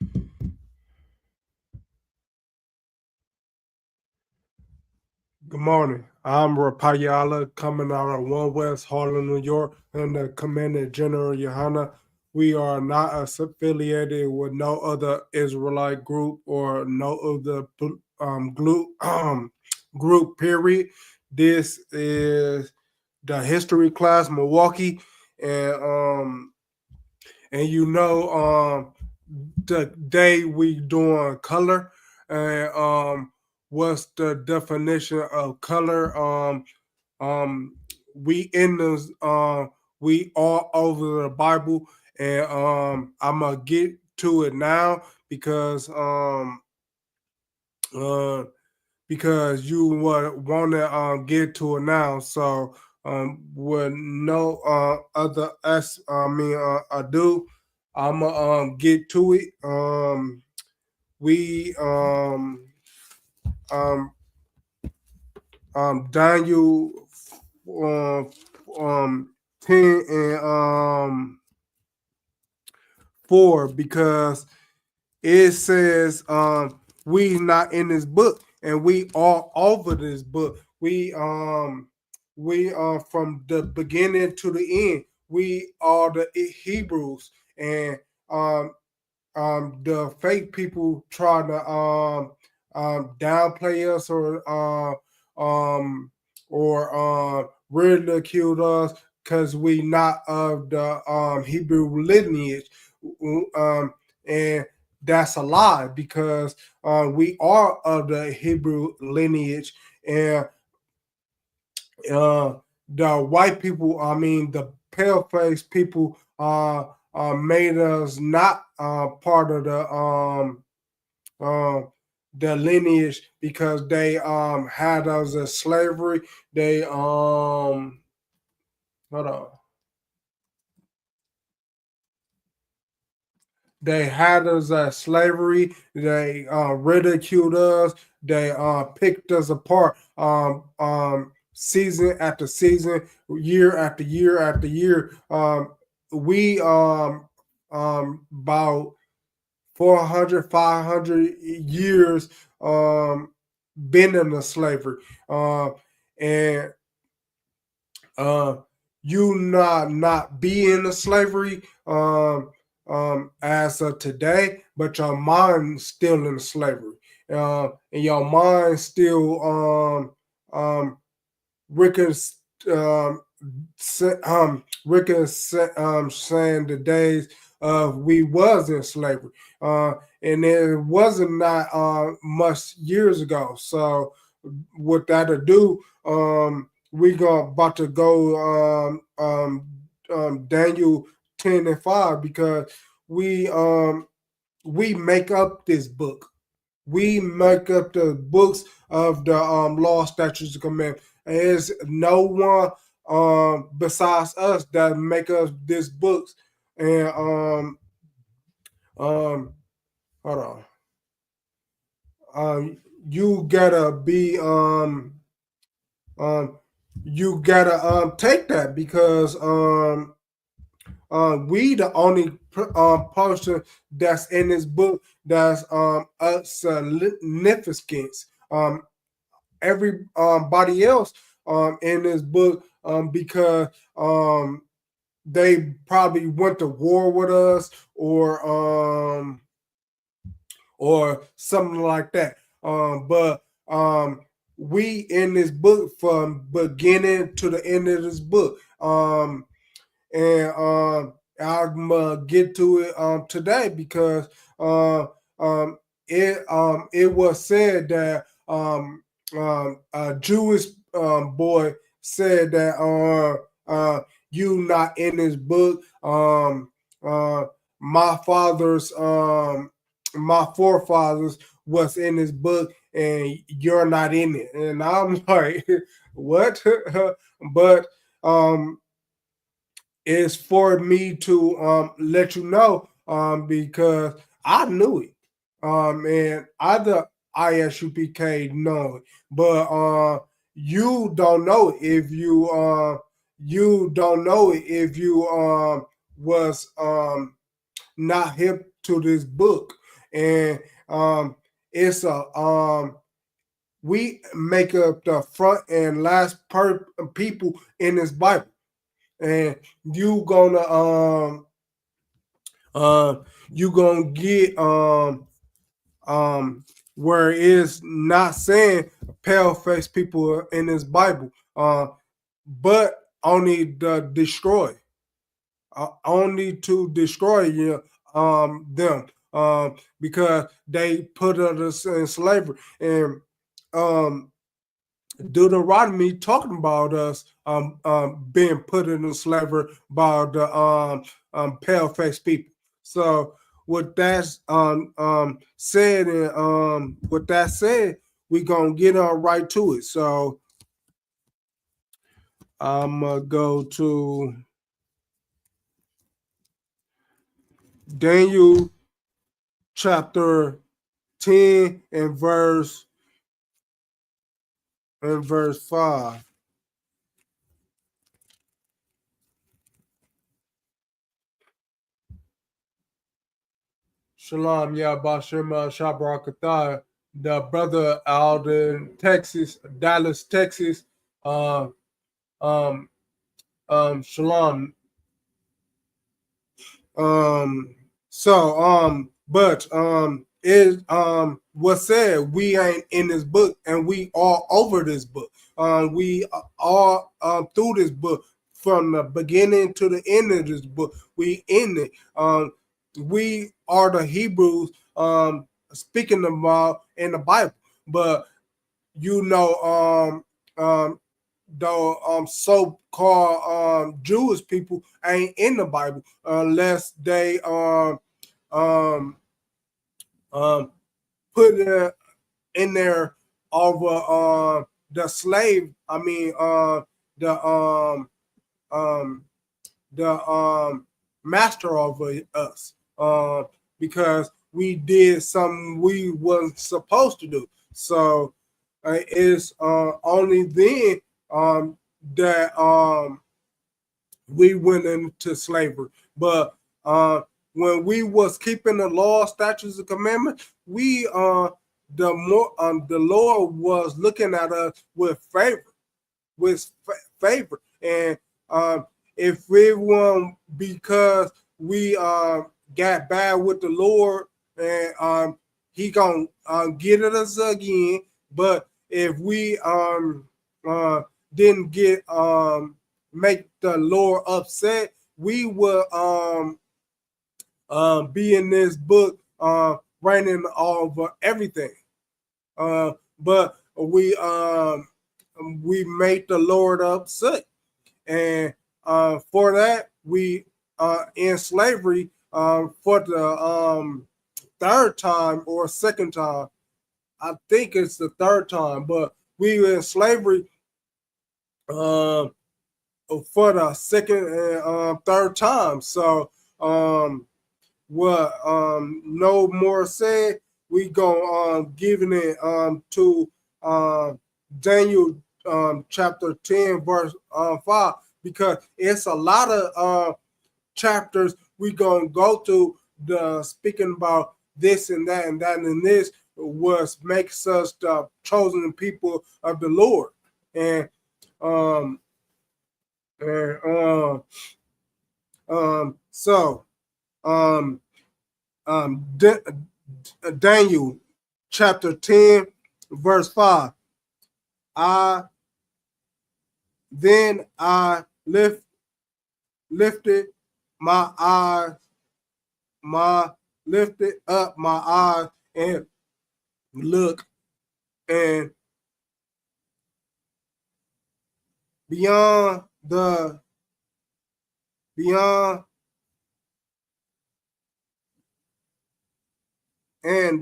Good morning. I'm Rapayala coming out of One West Harlem, New York, and the Commander General Yohana. We are not affiliated with no other Israelite group or no other group, period. This is the history class, Milwaukee, and the day we doing color and what's the definition of color. Um we in the we all over the Bible, and I'm gonna get to it now because uh you want to get to it now. So with no other ado, I'm gonna get to it. We um Daniel um 10 and 4, because it says we not in this book, and we all over this book. We from the beginning to the end. We are the Hebrews, and um the fake people try to downplay us ridicule us because we not of the Hebrew lineage. And that's a lie, because we are of the Hebrew lineage, and the white people, I mean the pale face people, made us not part of the lineage, because they had us as slavery. They hold on. They had us as slavery. They ridiculed us. They picked us apart, season after season, year after year after year. We about 400, 500 years been in the slavery, and uh, you not be in the slavery as of today, but your mind still in slavery, and your mind still recon saying the days of we was in slavery, and it wasn't not much years ago. So with that ado, we gonna about to go Daniel 10 and 5, because we we make up this book. We make up the books of the law, statutes, and commandments. And there's no one besides us that make us this books. And um hold on. You gotta be um you gotta take that, because we the only person that's in this book that's significance. Everybody else in this book, because they probably went to war with us, or something like that. But we in this book from beginning to the end of this book. And I'm gonna get to it today, because it was said that a Jewish boy said that you not in this book. Uh, my father's my forefathers was in this book, and you're not in it. And I'm like, what? But it's for me to let you know, because I knew it, and other ISUPK know it, but you don't know it if you don't know it if you was not hip to this book. and it's a we make up the front and last people in this Bible, and you gonna you gonna get where it's not saying pale face people in this Bible, but only the destroy, only to destroy you, them, because they put us in slavery. And um, Deuteronomy talking about us being put in slavery by the pale face people. So with that said, and with that said, we gonna get on right to it. So I'm gonna go to Daniel chapter 10 and verse 5. Shalom, Yabashima Shabrakatah, the brother out in Texas, Dallas, Texas. Uh, um, Shalom. But it was said we ain't in this book, and we all over this book. We all through this book from the beginning to the end of this book. We in it. We are the Hebrews speaking about in the Bible, but you know, the so-called Jewish people ain't in the Bible unless they um, put it in there over the slave. I mean, the um, the master of us, because we did something we wasn't supposed to do. So it's only then that we went into slavery. But when we was keeping the law, statutes, and commandments, we the Lord was looking at us with favor, and if we want, because we got bad with the Lord, and He gonna get at us again. But if we didn't get make the Lord upset, we will be in this book reigning over everything. But we made the Lord upset, and for that we in slavery for the third time or second time. I think it's the third time, but we were in slavery for the second and third time. So what no more said, we go giving it to Daniel chapter 10 verse 5, because it's a lot of chapters we gonna go to the speaking about this and that and that and this was makes us the chosen people of the Lord. And um and so um Daniel chapter 10 verse 5. I then I lifted my eyes, lifted up my eyes and look, and beyond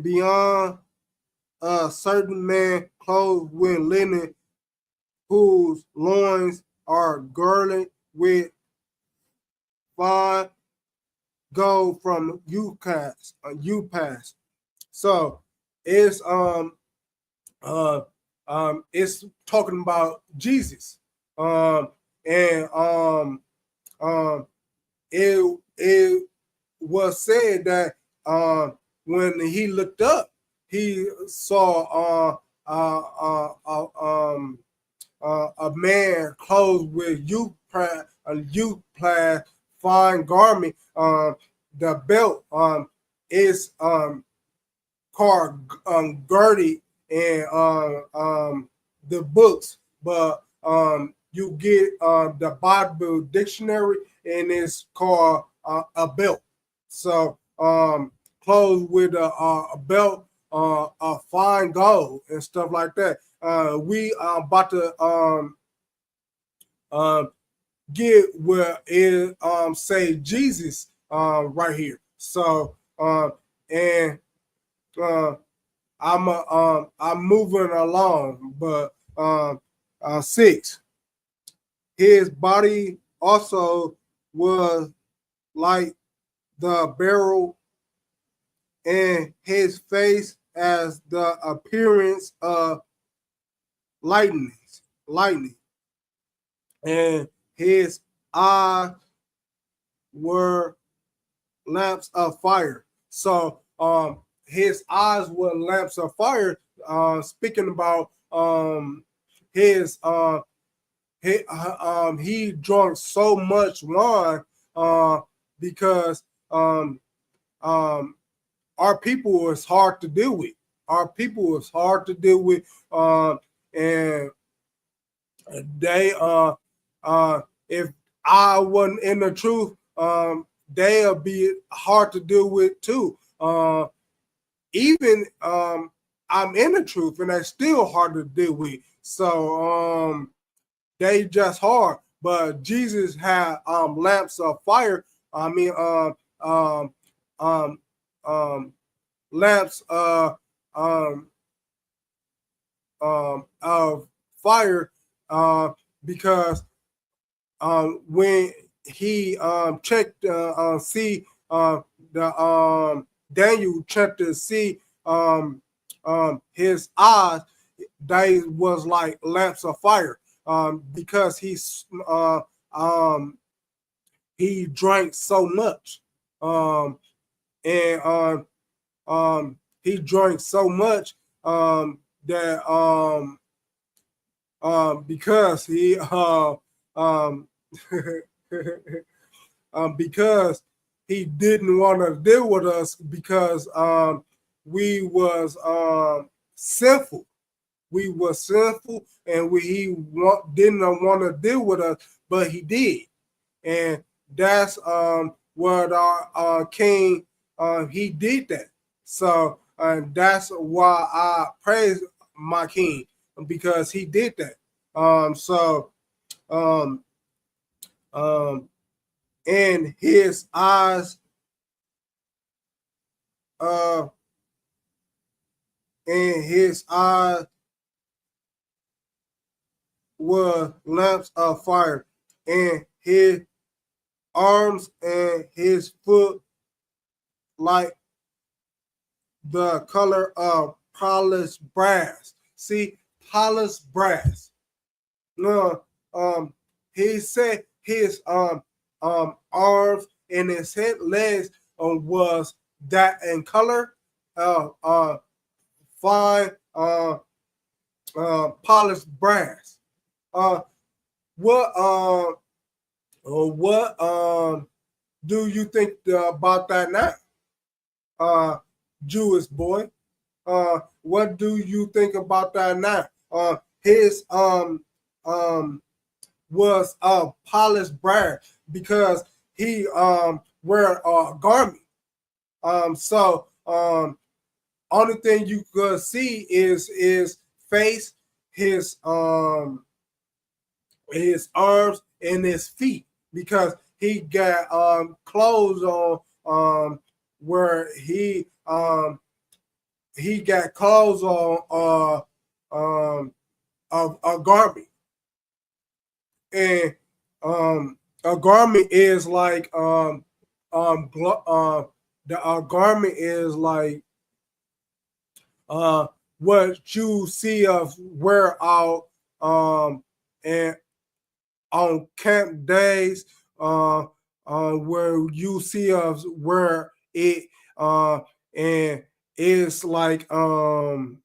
beyond a certain man clothed with linen, whose loins are girded with fine gold from Upas. So it's it's talking about Jesus. And it was said that when he looked up, he saw a man clothed with youth plaid fine garment. The belt is called girded and the books, but you get the Bible dictionary and it's called a belt. So clothes with a belt, a fine gold and stuff like that. We about to um, get where it say Jesus right here. So and I'm moving along, but 6. His body also was like the barrel, and his face as the appearance of lightning, and his eyes were lamps of fire. So his eyes were lamps of fire. Speaking about his he drank so much wine because our people was hard to deal with. Our people was hard to deal with, and they if I wasn't in the truth, they'll be hard to deal with too. Even I'm in the truth, and they're still hard to deal with. So they just hard. But Jesus had lamps of fire. I mean, um, lamps of fire because when he checked see the Daniel checked to see his eyes, they was like lamps of fire because he drank so much and he drank so much that because he um, because he didn't want to deal with us because we was sinful. We were sinful, and didn't want to deal with us, but he did, and that's what our king he did that. So that's why I praise my king because he did that. So and his eyes uh and his eyes were lamps of fire, and his arms and his foot like the color of polished brass. See, polished brass. No, he said his arms and his head legs was that in color, fine polished brass. What what do you think about that now, Jewish boy? What do you think about that now? His was polished brass because he wear a garment. So only thing you could see is his face, his arms, and his feet because he got clothes on where he got clothes on a garment, and a garment is like the garment is like what you see of wear out and on camp days where you see us where it and it's like unto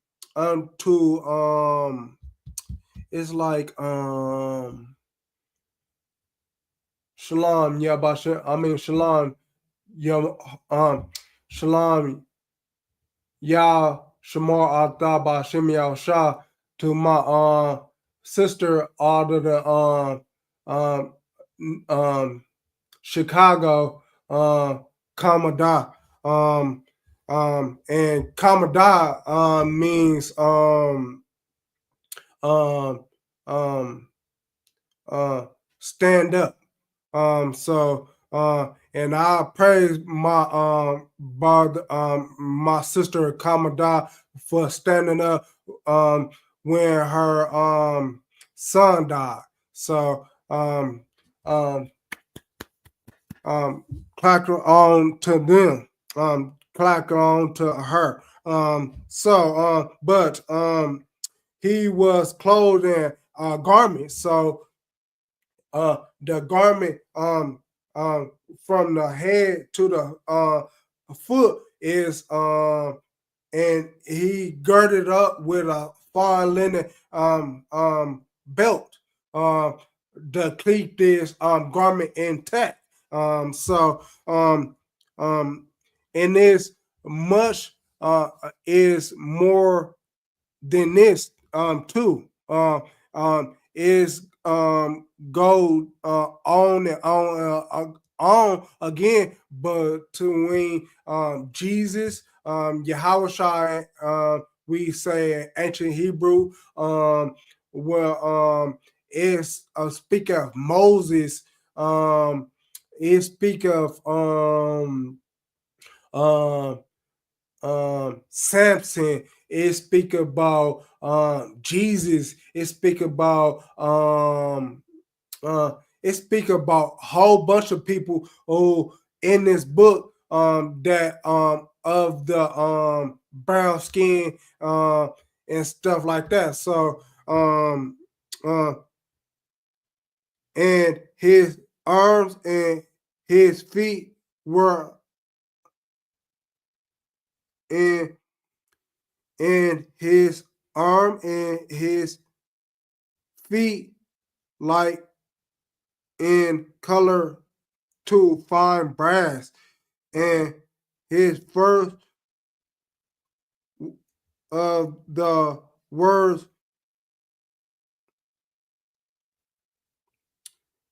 it's like Shalom Yabasha. I mean Shalom Yam Shalom Yah Shamar Ataba Shem Yah Shah to my sister out of the um um Chicago Kamada and Kamada means um um stand up. So and I praise my brother, my sister Kamada for standing up when her son died. So um clack on to them, clack on to her. But he was clothed in garments. So the garment from the head to the foot is and he girded up with a fine linen belt to keep this garment intact. So and is much is more than this too. Is go on and on again, but between Jesus, Yahushua, we say ancient Hebrew, where it's speak of Moses, it speak of Samson, it speak about Jesus, it speak about it speak about a whole bunch of people who in this book that of the brown skin and stuff like that. So uh, and his arms and his feet were in his arm and his feet like in color to fine brass, and his first of the words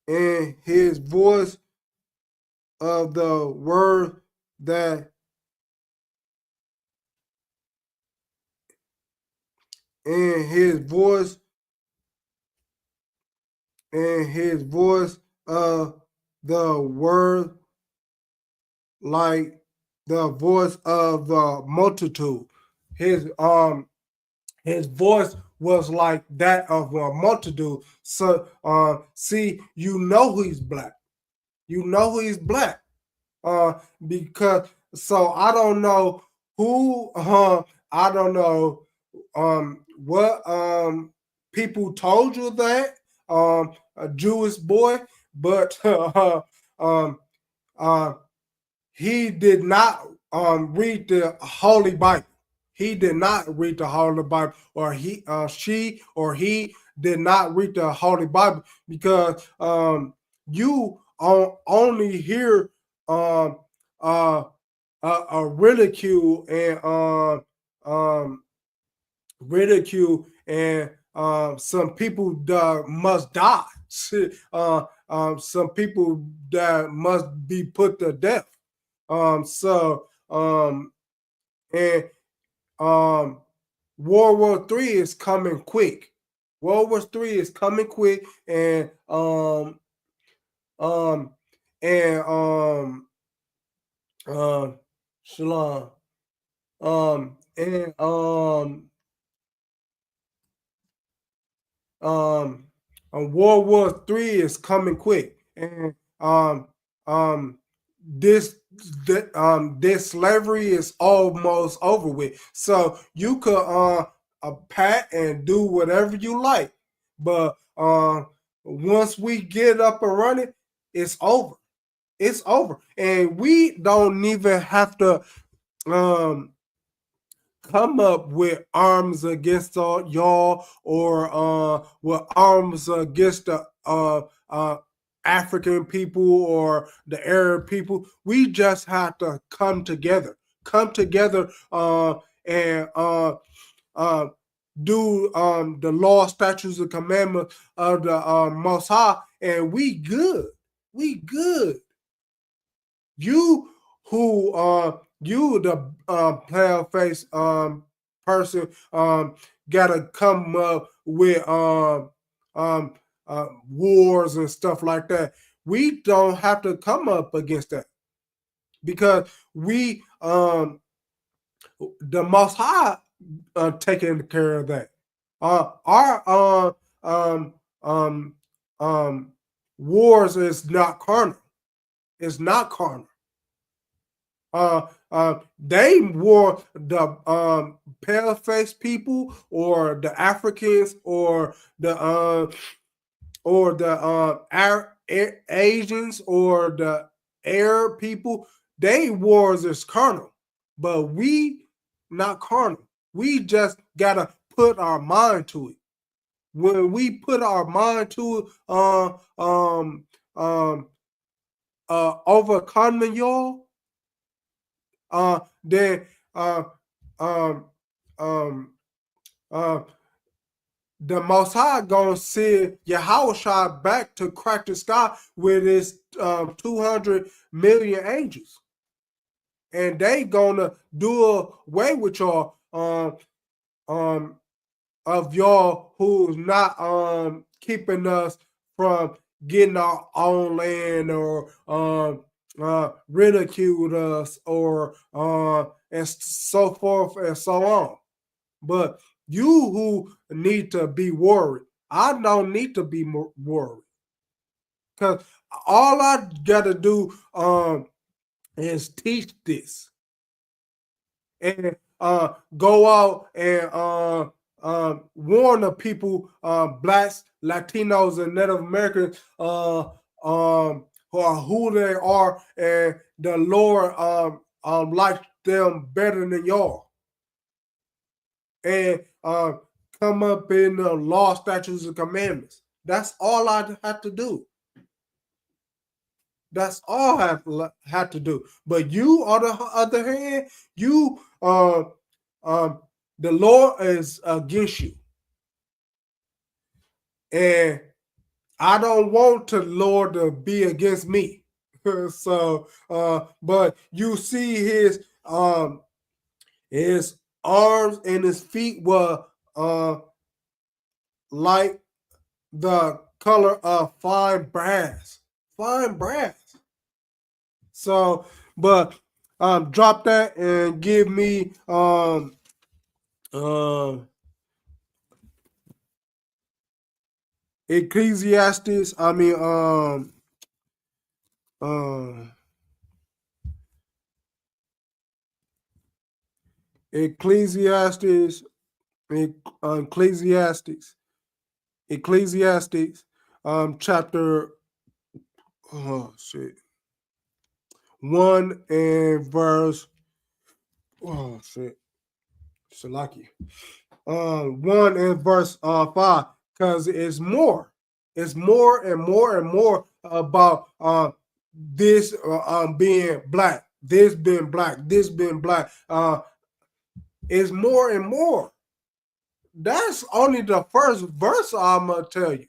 and his voice of the word that and his voice of the word like the voice of the multitude. His voice was like that of a multitude. So see, you know he's black. You know he's black. Because so I don't know who I don't know what people told you that a Jewish boy, but um uh he did not read the Holy Bible. He did not read the Holy Bible, or she or he did not read the Holy Bible, because you only hear um, uh, a ridicule and ridicule and some people that must die. Some people that must be put to death. So and World War III is coming quick. World War III is coming quick, and um and Shalom. And World War III is coming quick, and um this this slavery is almost over with. So you could pat and do whatever you like, but once we get up and running, it's over. It's over, and we don't even have to. come up with arms against y'all, or with arms against the African people or the Arab people. We just have to come together, and uh, do the law, statutes, and commandments of the Most High, and we good. We good. You who you the pale face person gotta come up with wars and stuff like that. We don't have to come up against that because we the Most High taking care of that. Our um um wars is not carnal. It's not carnal. They were the pale faced people, or the Africans, or the Asians, or the Arab people. They wars is carnal, but we not carnal. We just gotta put our mind to it. When we put our mind to it, overcoming y'all, then um, um, uh, the Most High gonna send Yahushua back to crack the sky with his 200 million angels, and they gonna do away with y'all um, of y'all who's not keeping us from getting our own land, or ridiculed us, or and so forth and so on. But you who need to be worried, I don't need to be worried, because all I gotta do is teach this, and go out and warn the people, blacks, Latinos, and Native Americans, who they are, and the Lord likes them better than y'all, and come up in the law, statutes, and commandments. That's all I have to do. That's all I have to do. But you, on the other hand, you the Lord is against you, and I don't want the Lord to be against me. So, but you see his arms and his feet were like the color of fine brass, fine brass. So, but drop that and give me Ecclesiastes. I mean Ecclesiastes, Ecclesiastes, Ecclesiastes, chapter, oh shit, 1 and verse, oh shit, Shalaki, 1 and verse 5, because it's more and more and more about this being black, this being black, this being black. It's more and more. That's only the first verse I'm gonna tell you,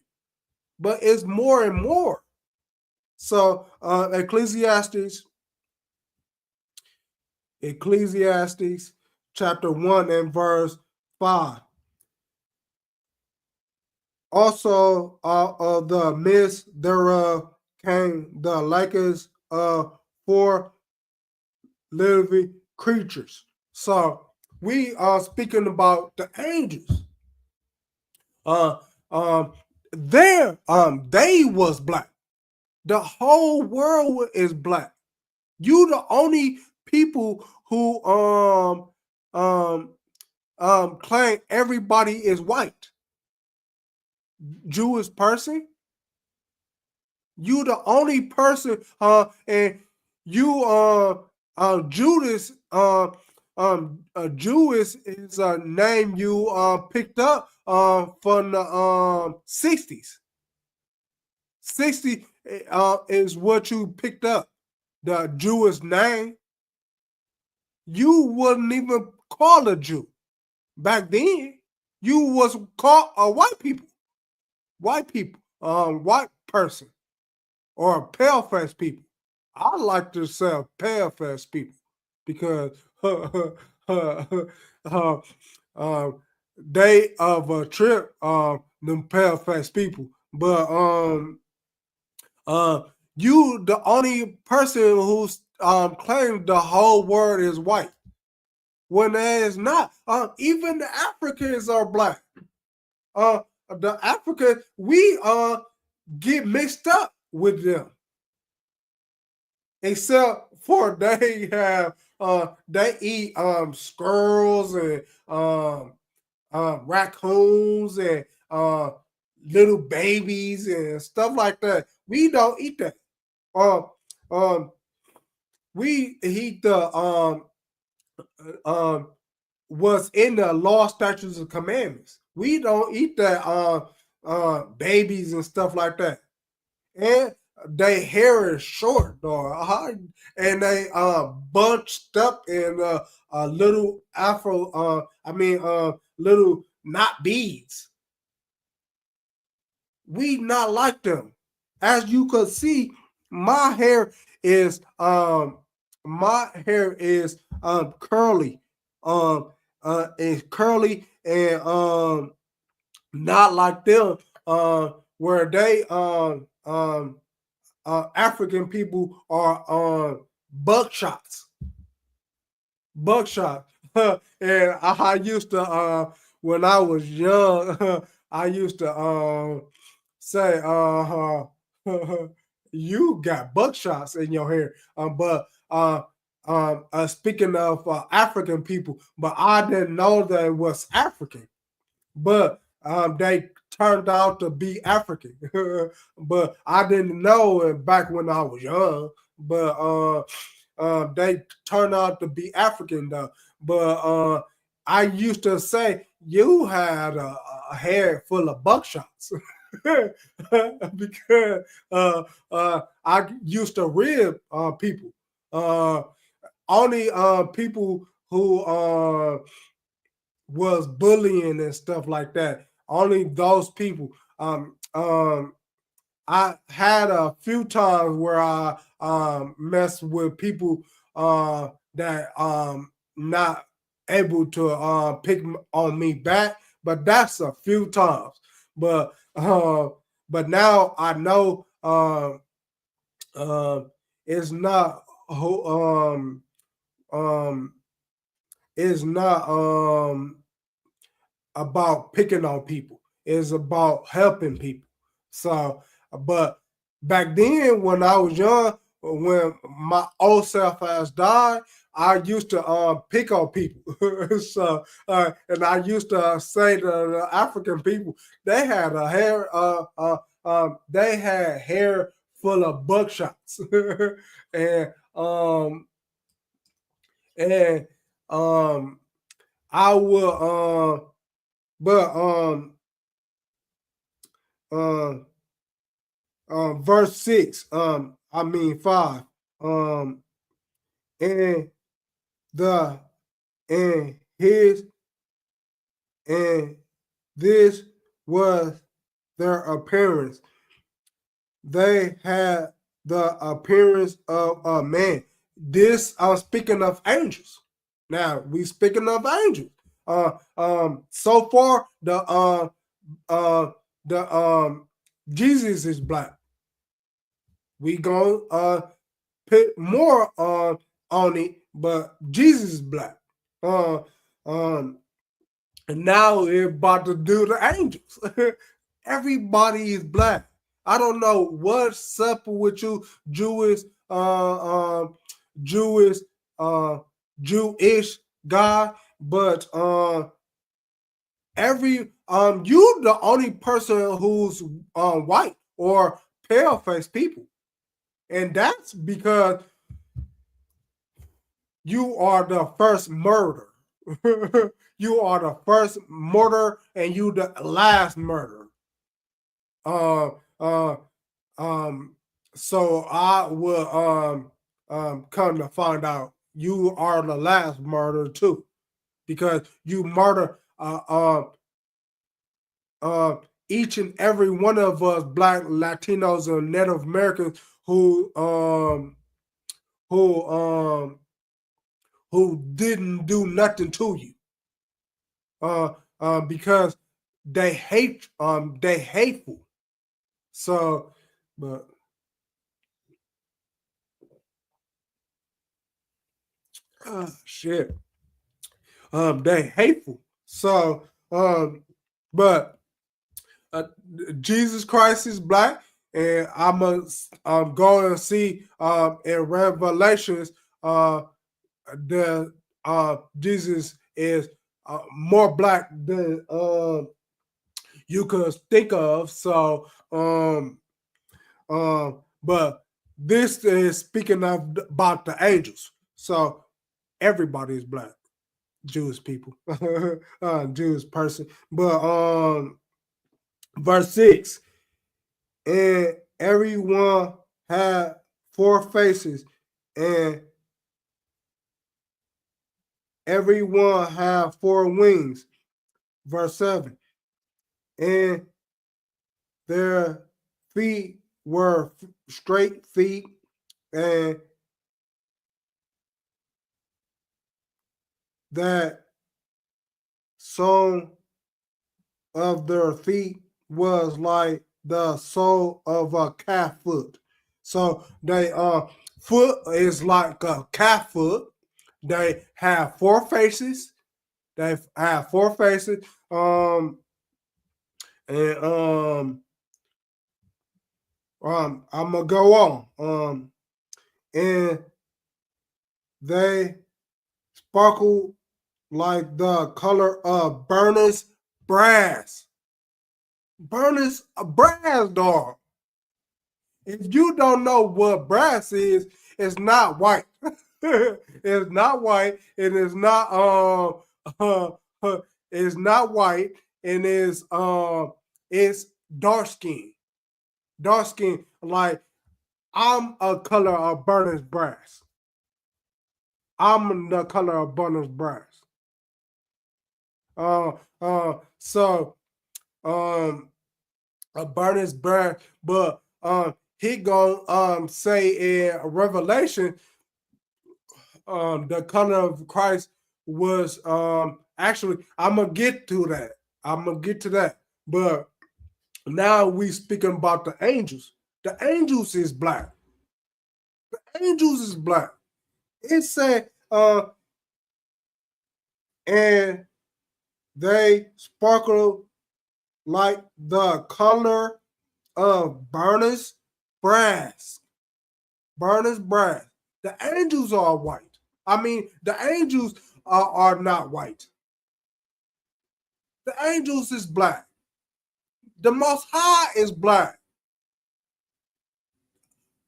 but it's more and more. So Ecclesiastes chapter 1 and verse 5. Also of the midst thereof came the likeness of 4 living creatures. So we are speaking about the angels. They was black. The whole world is black. You the only people who claim everybody is white. Jewish person, you the only person, and you Judas, Jewish is a name you picked up from the 60s. 60 is what you picked up. The Jewish name. You wouldn't even call a Jew back then. You was called a white people, white person, or pale face people. I like to say pale face people because they of a trip them pale face people. But uh you the only person who's claimed the whole world is white when it is not. Even the Africans are black. The Africans we get mixed up with them, except for they eat squirrels and raccoons and little babies and stuff like that. We don't eat that. Um, um, we eat the what's in the law, statutes, and commandments. We don't eat that babies and stuff like that. And they hair is short, dog, and they bunched up in a little afro. Little not beads. We not like them. As you could see, my hair is curly. It's curly and not like them. Where they African people are buckshots. Buckshot. And I used to when I was young, I used to say you got buckshots in your hair. But speaking of African people, but I didn't know that it was African. But they turned out to be African. But I didn't know it back when I was young. But they turned out to be African though. But I used to say you had a hair full of buckshots. Because I used to rib people. Only people who was bullying and stuff like that. Only those people. I had a few times where I messed with people that not able to pick on me back, but that's a few times. But now I know it's not um it's not about picking on people. It's about helping people. So, but back then when I was young, when my old self has died, I used to pick on people. So, and I used to say to the African people, they had a hair, they had hair full of buckshots, and um, and I will but um verse 6, I mean 5, um and the and his and this was their appearance. They had the appearance of a man. This I'm speaking of angels. Now we speaking of angels. So far the Jesus is black. We gonna put more on it, but Jesus is black. Uh, um, and now we're about to do the angels. Everybody is black. I don't know what's up with you, Jewish, Jewish, uh, Jewish guy, but you the only person who's white or pale face people, and that's because You are the first murder. You are the first murder, and you the last murder. Uh, uh, um. So I will come to find out you are the last murder too, because you murder uh, each and every one of us, Black, Latinos, and Native Americans who um who didn't do nothing to you, because they hateful. So, but shit, they hateful. So, but uh, Jesus Christ is black, and I'm a go and see in Revelations the Jesus is more black than you could think of. So, but this is speaking of about the angels. So everybody is black, Jewish people, Jewish person. But verse 6, and everyone had four faces, and everyone had four wings. Verse 7, and their feet were straight feet, and that sole of their feet was like the sole of a calf foot. So they foot is like a calf foot. They have four faces. They have four faces. And I'm gonna go on. And they sparkle like the color of burnished brass. Burnished brass, dog. If you don't know what brass is, it's not white. It's not white. It is not it's not white, and it's dark skin. Dark skin, like I'm a color of burnished brass. I'm the color of burnished brass. So a burnished brass, but he gonna say in Revelation, the color of Christ was actually, I'm gonna get to that. I'm gonna get to that. But now we speaking about the angels. The angels is black. Angels is black. It said, and they sparkle like the color of burnished brass. Burnished brass. The angels are white. I mean, the angels are not white. The angels is black. The Most High is black.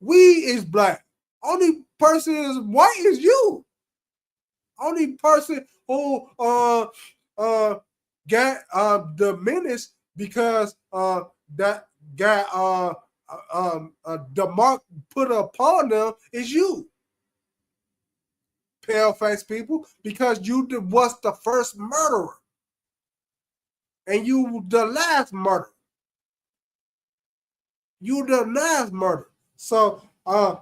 We is black. Only person is white is you. Only person who got diminished because that got the mark put upon them is you, pale face people, because you was the first murderer and you the last murderer. You the last murderer. So uh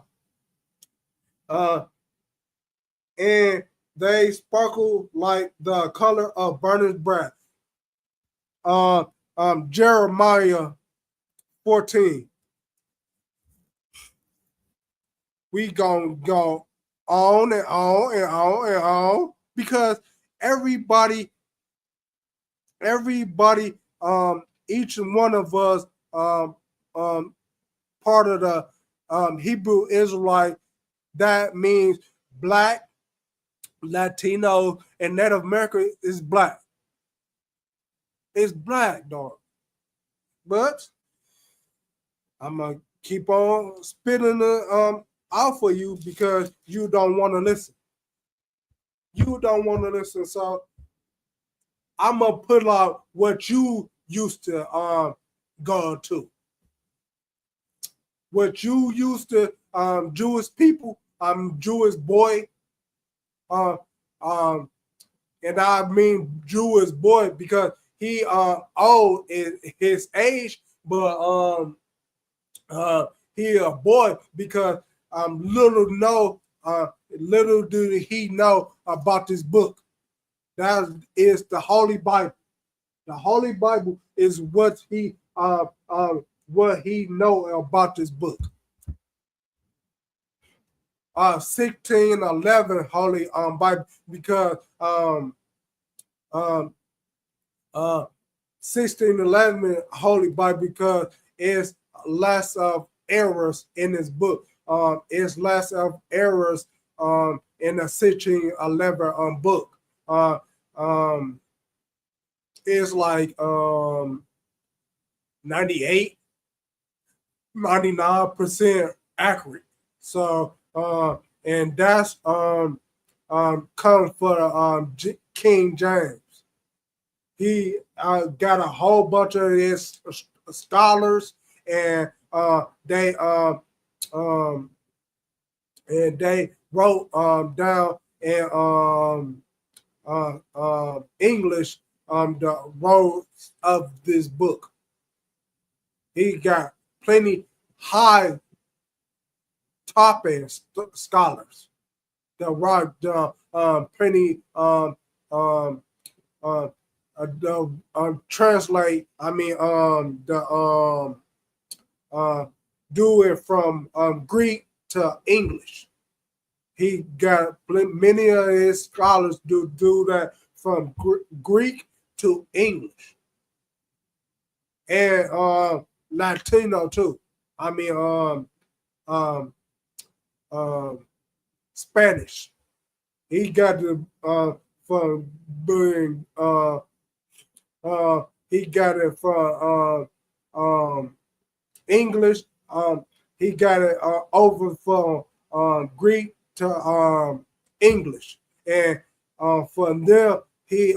and they sparkle like the color of burnished brass. Jeremiah 14. We gonna go on and on and on and on because everybody, everybody, each one of us, um, part of the Hebrew Israelite. That means black, Latino, and Native American is black. It's black, dog. But I'm gonna keep on spitting the out for you because you don't want to listen. You don't want to listen, so I'm gonna put out what you used to go to. What you used to Jewish people, Jewish boy, uh, um, and I mean Jewish boy because he old in his age, but he a boy because little did he know about this book. That is the Holy Bible. The Holy Bible is what he know about this book. 1611 Holy Bible because um 1611 Holy Bible because it's less of errors in this book. It's less of errors in the 1611 book. It's like 98, 99% accurate. So and that's comes for King James. He got a whole bunch of his scholars, and they wrote down in English the roads of this book. He got plenty high top end scholars that write plenty translate. I mean do it from Greek to English. He got many of his scholars do that from Greek to English and Latino too. I mean Spanish. He got the from doing he got it from English. He got it over from Greek to English, and from there he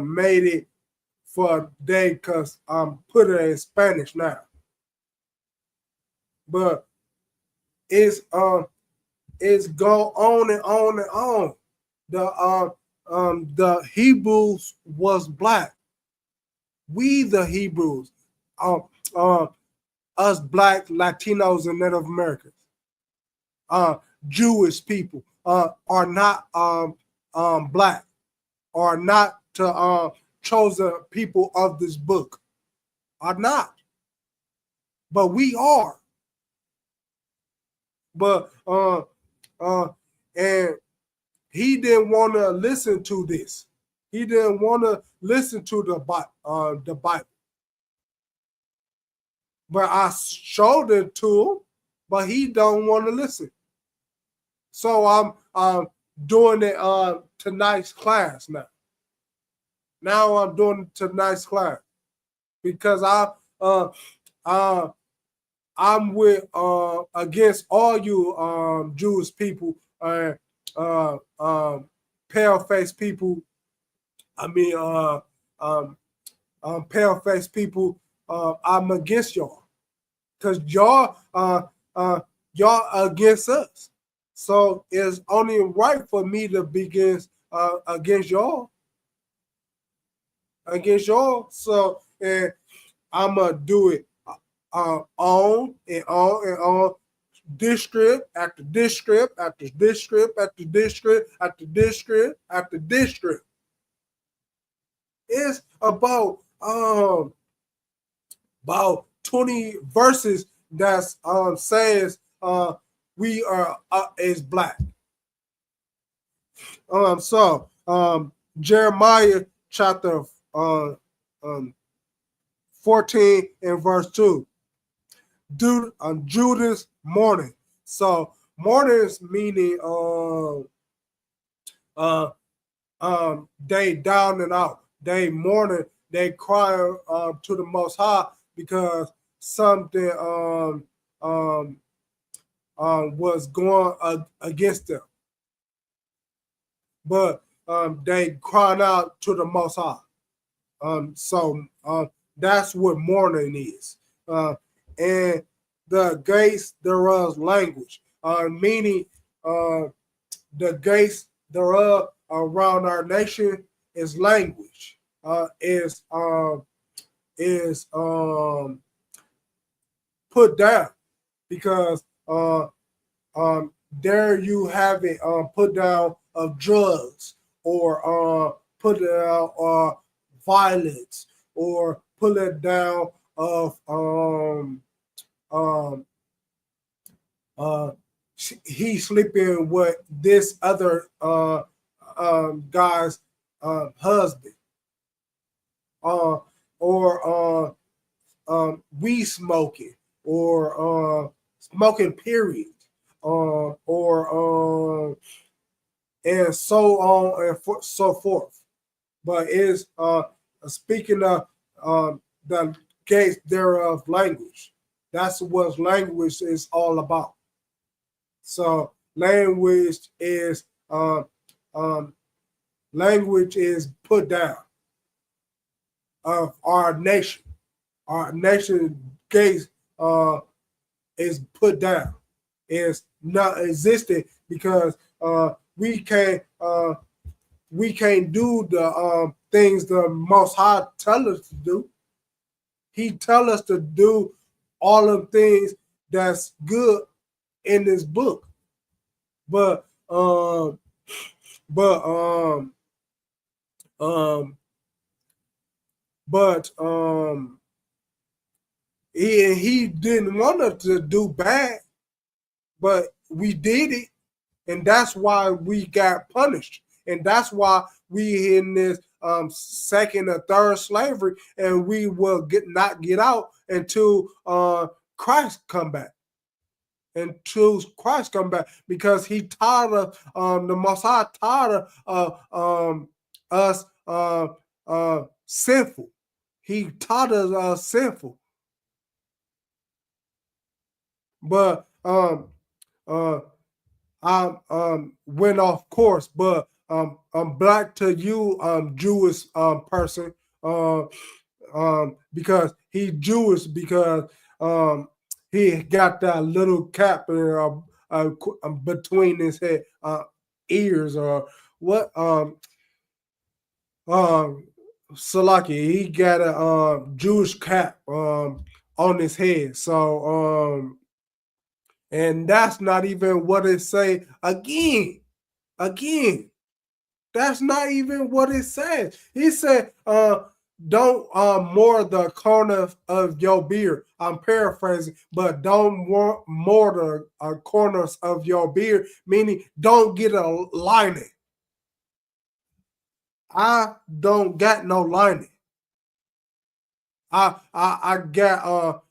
made it for they because put it in Spanish now, but it's go on and on and on. The Hebrews was black. We the Hebrews, us black Latinos and Native Americans, Jewish people are not black, are not chosen people of this book, are not, but we are. But and he didn't want to listen to this. He didn't want to listen to the Bible. But I showed it to him, but he don't want to listen. So I'm doing it tonight's class now. Now I'm doing tonight's class because I'm with against all you Jewish people and pale face people. I mean pale face people. I'm against y'all because y'all against us. So it's only right for me to be against y'all. Against y'all. So and I'm gonna do it on and on and on, district after district after district after district after district after district. It's about 20 verses that says we are is black. So Jeremiah chapter 14 and verse 2. Judas mourning. So mourning is meaning they down and out. They mourning. They cry to the Most High because something was going against them, but they cried out to the Most High. So that's what mourning is. And the gates thereof language, meaning the gates thereof around our nation is language, is put down because there you have it put down of drugs or put down violence or put it down of um he sleeping with this other guy's husband or weed smoking or smoking period or and so on and so forth. But it's speaking of the gates thereof language. That's what language is all about. So um, language is put down of our nation. Our nation gates is put down. It's not existing because we can't do the things the Most High tell us to do. He tell us to do all of the things that's good in this book, but um, but um, um, but he didn't want us to do bad, but we did it, and that's why we got punished, and that's why we in this second or third slavery, and we will not get out until Christ come back. Until Christ come back, because he taught us, the Messiah taught us sinful. He taught us sinful, but uh, I went off course, but I'm black to you, Jewish person, because he Jewish because he got that little cap between his head ears or what Salaki. He got a Jewish cap on his head, so and that's not even what it say again. That's not even what it says. He said, don't more the corner of your beard. I'm paraphrasing, but don't more the corners of your beard, meaning don't get a lining. I don't got no lining. I got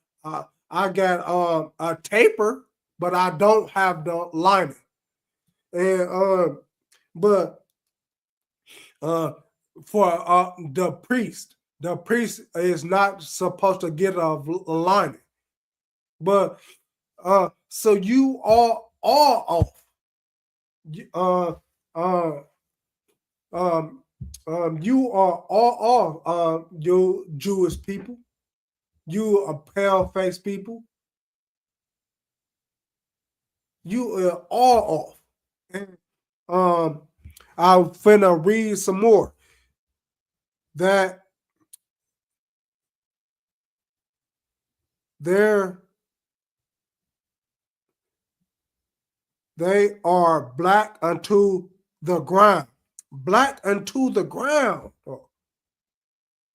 I got a taper, but I don't have the lining. And but for the priest is not supposed to get a lining. But so you all off. Uh, uh, you are all off. You Jewish people, you are pale face people, you are all off. And I'm finna read some more that they're they are black unto the ground. Black unto the ground.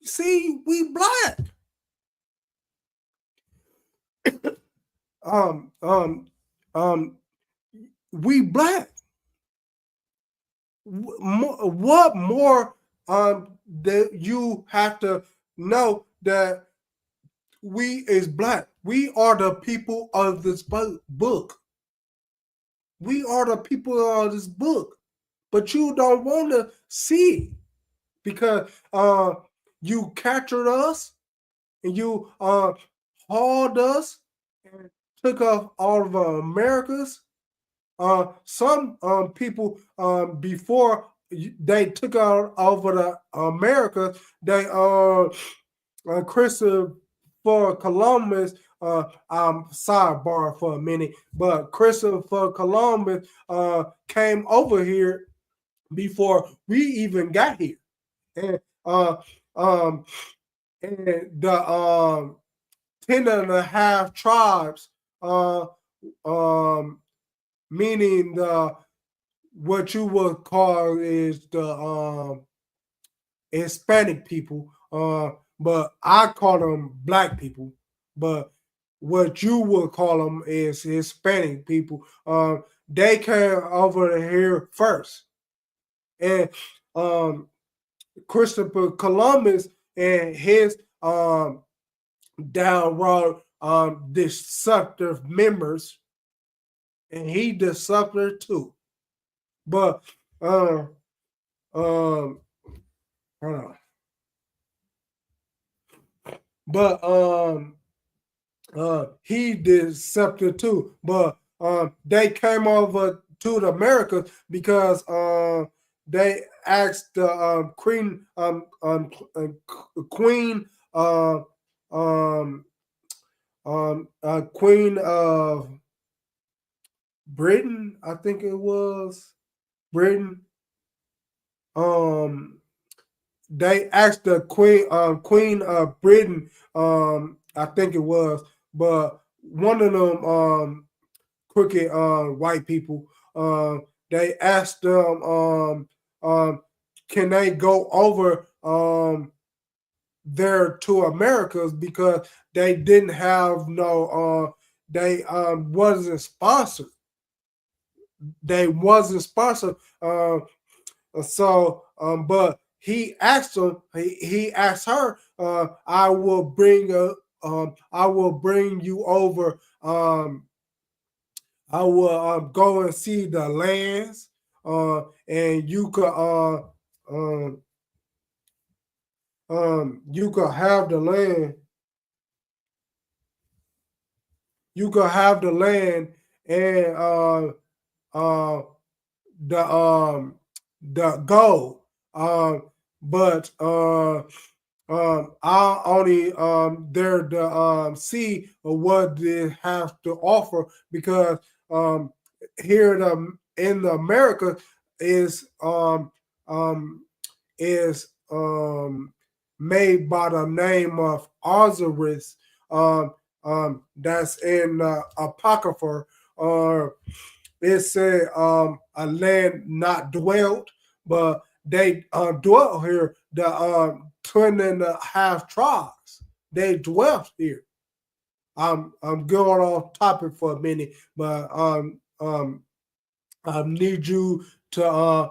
See, we black. Um, um, um, we black. What more that you have to know that we is black. We are the people of this book. We are the people of this book. But you don't want to see because you captured us and you hauled us took off all of the Americas. Some people before they took out over the Americas, they Christopher Columbus. I'm sidebar for a minute, but Christopher Columbus came over here before we even got here, and um, and the 10.5 tribes, um, meaning the what you would call is the Hispanic people, but I call them black people. But what you would call them is Hispanic people. They came over here first, and um, Christopher Columbus and his downright destructive members, and he destructive too. But hold on. But he did something too. But they came over to the Americas because they asked the Queen Queen of Britain, I think it was Britain. They asked the Queen of Britain, I think it was, but one of them crooked white people, they asked them, can they go over there to Americas because they didn't have no, they wasn't sponsored. They wasn't sponsored. But he asked him. He asked her. I will bring you over. I will go and see the lands. And you could you could have the land. You could have the land and the gold. But I only there to see what they have to offer because here in the America is made by the name of Osiris. That's in the Apocrypha. It said a land not dwelt, but they dwelt here. The 10.5 tribes, they dwelt here. I'm going off topic for a minute, but I need you to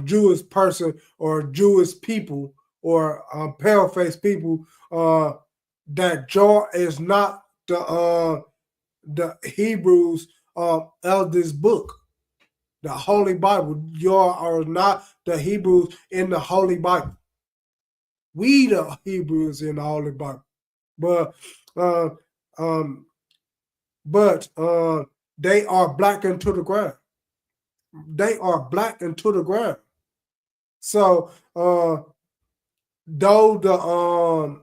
Jewish person or Jewish people or pale-faced people that John is not the Hebrews of this book, the Holy Bible. You are not the Hebrews in the Holy Bible. We the Hebrews in the Holy Bible, but they are black into the ground. They are black into the ground. So though the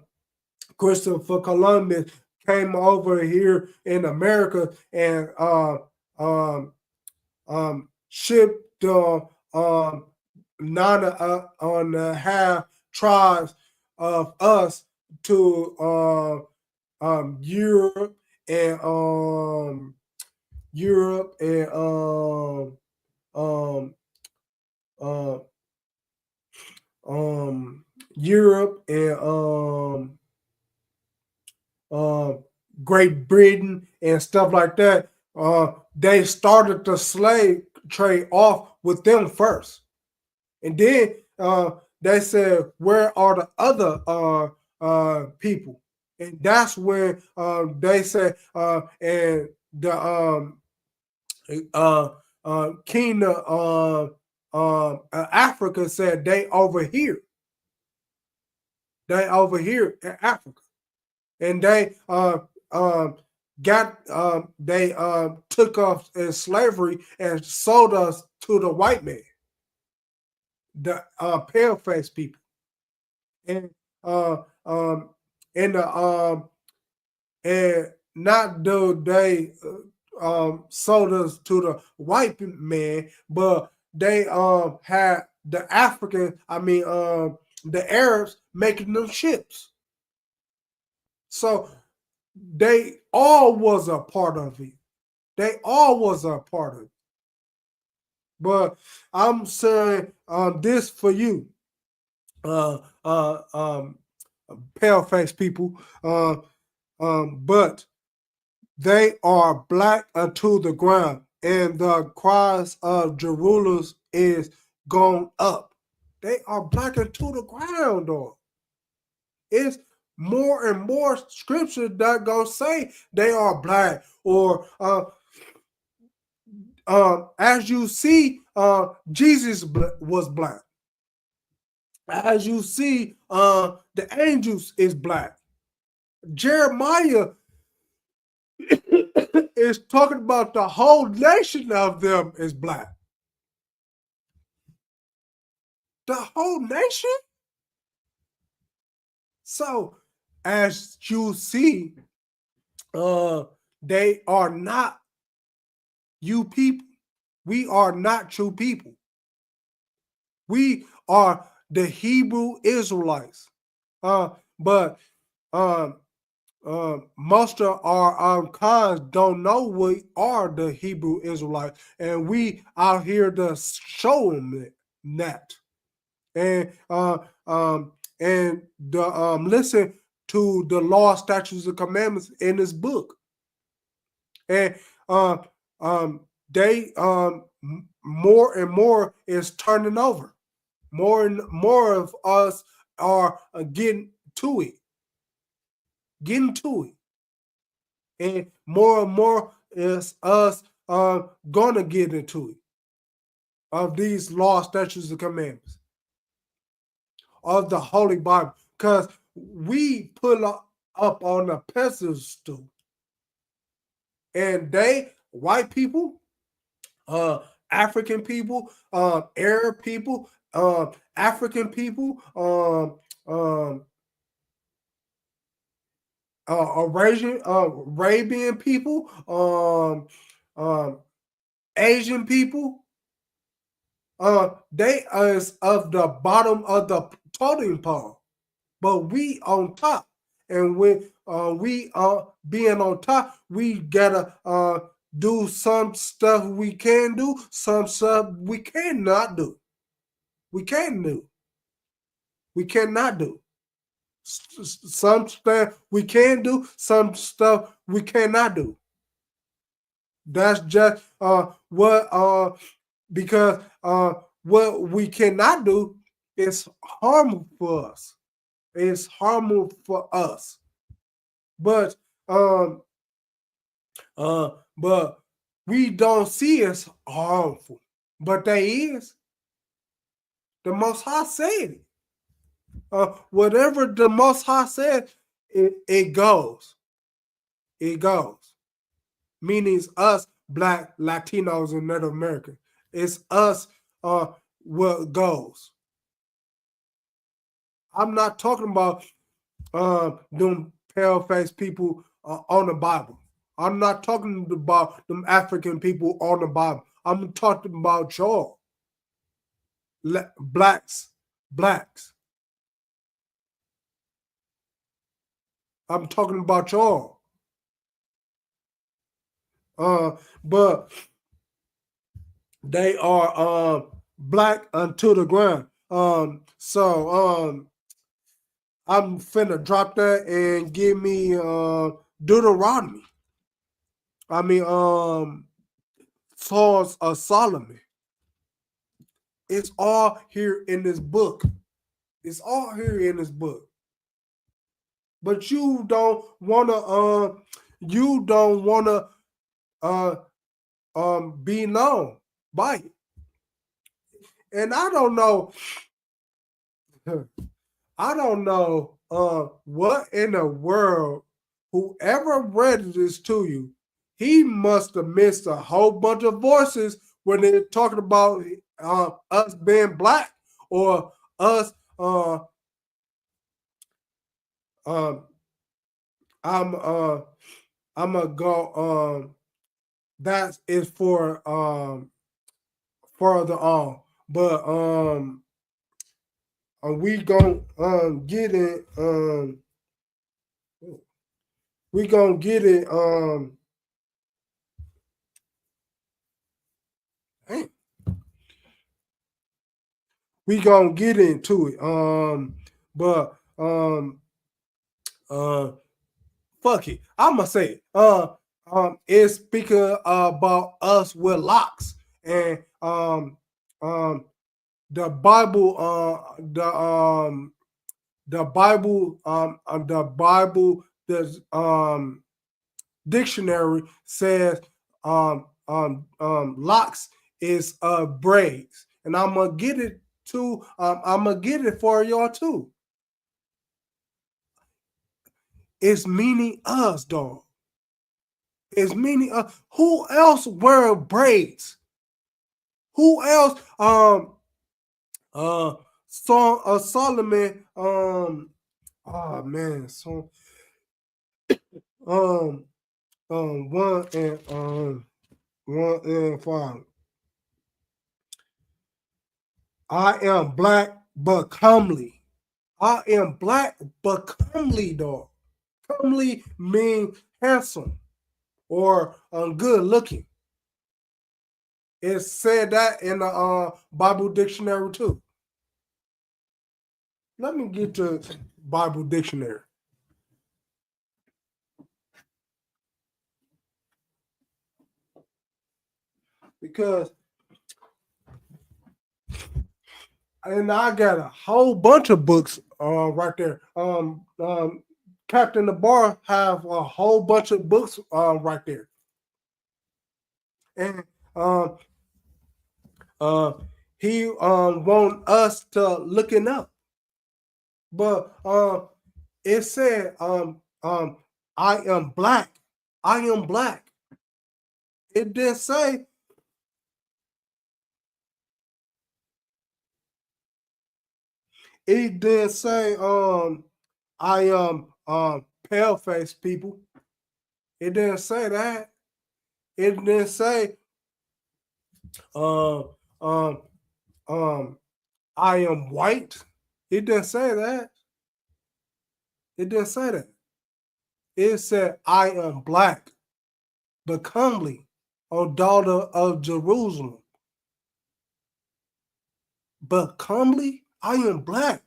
Christopher Columbus came over here in America and shipped the 9.5 tribes of us to Europe and Europe and Europe and Great Britain and stuff like that. They started the slave trade off with them first, and then they said, "Where are the other people?" And that's when they said, and the king of Africa said, "They over here. They over here in Africa." And they they took us in slavery and sold us to the white man, the pale face people, and uh um and the and not do they sold us to the white man, but they had the African, the Arabs making them ships. So they all was a part of it. They all was a part of it. But I'm saying this for you, uh, uh, um, pale face people. But they are black unto the ground, and the cries of Jerusalem is gone up. They are black unto the ground, though. It's more and more scripture that gonna say they are black, or as you see, Jesus was black. As you see, the angels is black. Jeremiah is talking about the whole nation of them is black. The whole nation. So, as you see, they are not you people. We are not true people. We are the Hebrew Israelites. But um, most of our cons don't know we are the Hebrew Israelites, and we out here to show them that. And listen to the law, statutes, and commandments in this book. And they more and more is turning over. More and more of us are getting to it, and more is us gonna get into it of these law, statutes, and commandments of the Holy Bible, because we put up on the pedestal, and they white people, African people, Arab people, African people, Arabian people, Asian people. They is of the bottom of the totem pole, but we on top. And when we being on top, we gotta do some stuff we can do, some stuff we cannot do. We can do. We cannot do. Some stuff we can do, some stuff we cannot do. That's just what because what we cannot do is harmful for us. It's harmful for us. But but we don't see it as harmful. But they is. The Most High said it. Whatever the Most High said, it goes. It goes. Meaning it's us, Black, Latinos, and Native American. It's us what goes. I'm not talking about them pale faced people on the Bible. I'm not talking about them African people on the Bible. I'm talking about y'all. Blacks. I'm talking about y'all. But they are black unto the ground. So I'm finna drop that and give me Deuteronomy. Songs of Solomon. It's all here in this book. It's all here in this book. But you don't wanna be known by it. And I don't know what in the world whoever read this to you, he must have missed a whole bunch of voices when they're talking about us being black or us. Um, I'm I'm gonna go. That is for further on, but we gonna get it. We gonna get it. Hey, we gonna get into it. But fuck it. I'ma say it. It's speaking about us with locks and the Bible. The Bible. The Bible. The dictionary says locks is braids, and I'm gonna get it too. I'm gonna get it for y'all too. It's meaning us, dog. It's meaning us. Who else wear braids? Who else? Song of Solomon. Oh man, so um, 1 and 5. I am black but comely. I am black but comely, dog. Comely means handsome or good looking. It said that in the Bible dictionary too. Let me get to Bible dictionary. Because and I got a whole bunch of books right there. Captain the Bar have a whole bunch of books right there. And he want us to looking up. But it said I am black. I am black. It didn't say I am pale face people. It didn't say that. It didn't say um um I am white. It didn't say that. It didn't say that. It said I am black, but comely, O daughter of Jerusalem. But comely, I am black.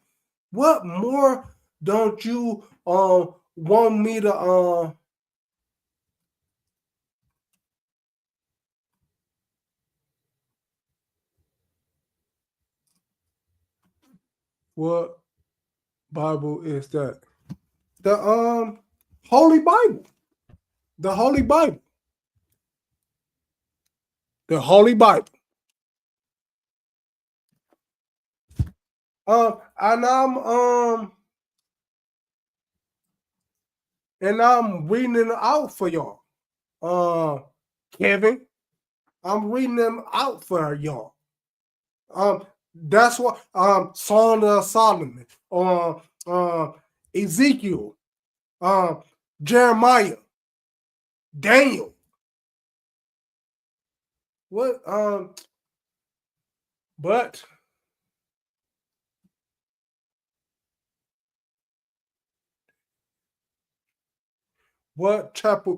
What more don't you want me to what Bible is that? The Holy Bible. The Holy Bible. The Holy Bible. And I'm reading it out for y'all. Kevin, I'm reading them out for y'all. That's what Song of Solomon, Ezekiel, Jeremiah, Daniel. What but what chapter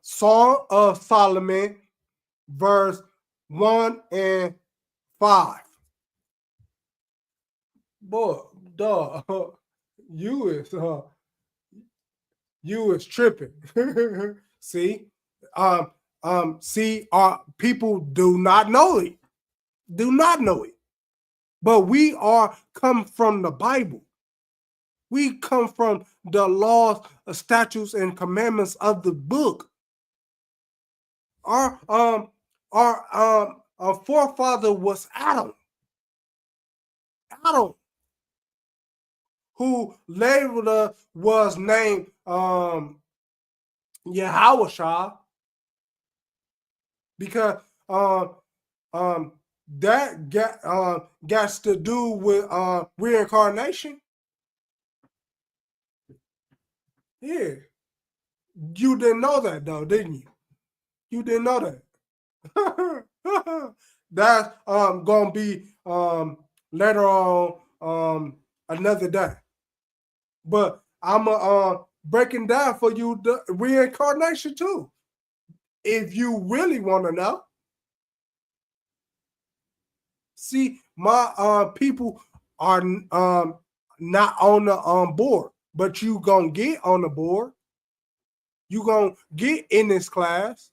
Song of Solomon, verse 1 and 5. Boy, dog, you is tripping. See, see, our people do not know it, do not know it, but we are come from the Bible. We come from the laws, statutes, and commandments of the book. Our our forefather was Adam. Adam, who later was named Yahweh, because um, that got to do with reincarnation. Yeah, you didn't know that though, didn't you? You didn't know that. That's gonna be later on another day. But I'm breaking down for you the reincarnation too. If you really want to know, see, my people are not on the board, but you gonna get on the board. You gonna get in this class,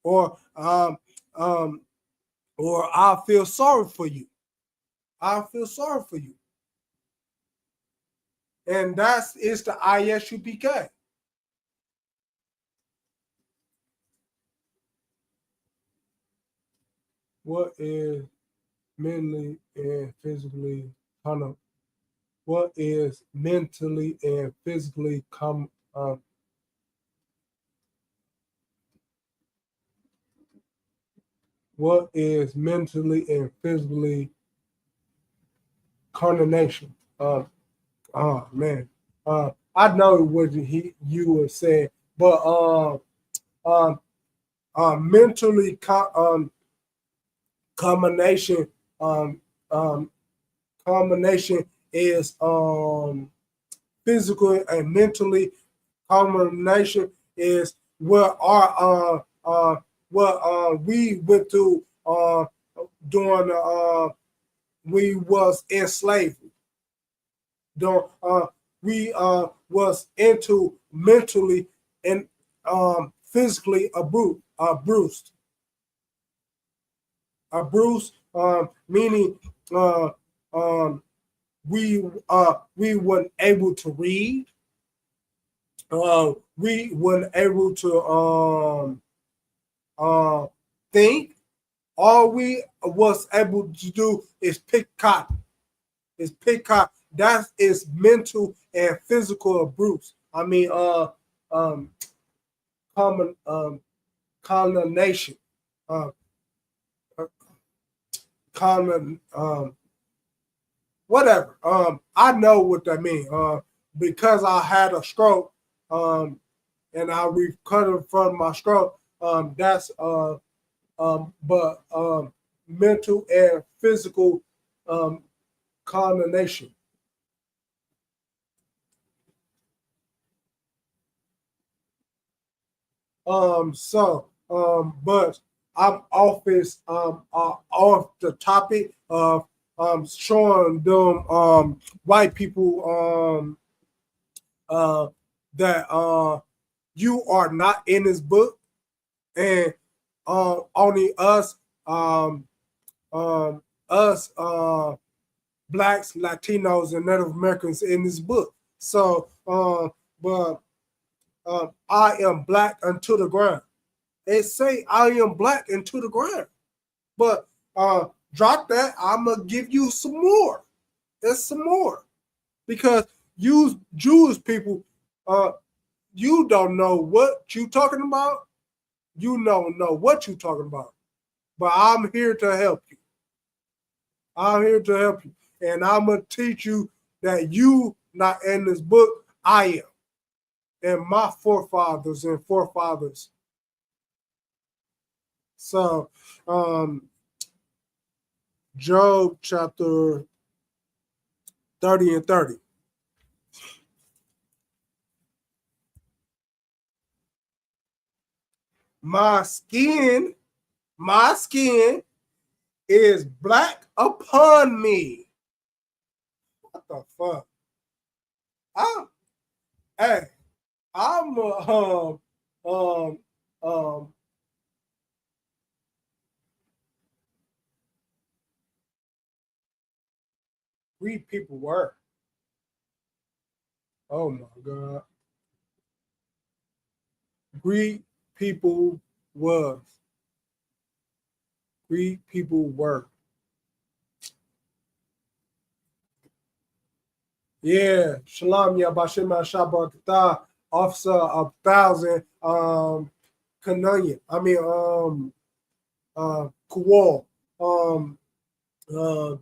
or um, or I feel sorry for you. I feel sorry for you, and that's is the ISUPK. What is mentally and physically kind of what is mentally and physically what is mentally and physically condemnation? Oh man, I know what you were saying, but um, mentally combination um, um, combination is physical and mentally combination is what our what we went through during we was in slavery. During, we was into mentally and physically bruised, meaning um, we weren't able to read. We weren't able to uh, think. All we was able to do is pick cotton. Is pick cotton. That is mental and physical abuse. I mean, um, common condemnation, uh, common whatever. I know what that means. Because I had a stroke, and I recovered from my stroke. That's but mental and physical condemnation. But I'm off the topic of showing them white people uh, that you are not in this book, and only um, us blacks, Latinos, and Native Americans in this book. So, but I am black unto the ground. They say I am black into the ground. But drop that. I'm gonna give you some more. There's some more because you Jewish people, you don't know what you talking about. You don't know what you talking about. But I'm here to help you. I'm here to help you, and I'm gonna teach you that you not in this book. I am, and my forefathers and forefathers. So, Job chapter 30 and 30. My skin, my skin is black upon me. What the fuck? I'm, hey, I'm um, um, read people word. Oh my god. Greet people was. Greet people were. Yeah, Shalom Yabashim Shabbat, Officer of 1,000, Kananya. I mean, Kuwal. Uh,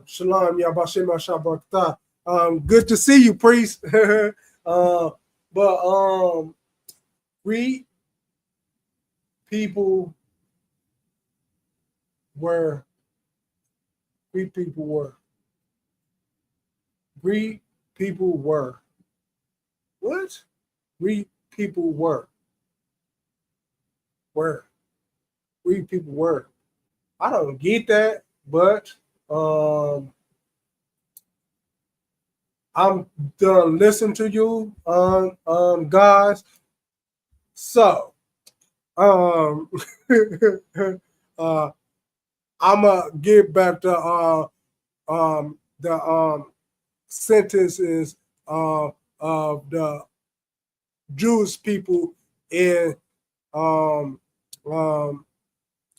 Shalom Yabashim Shabbat. Good to see you, priest. But we people were, we people were, we people were. What? We people were. Were. We people were. I don't get that, but I'm done listening to you, guys. So, um, uh, I'm gonna get back to the sentences of the Jewish people in um, um,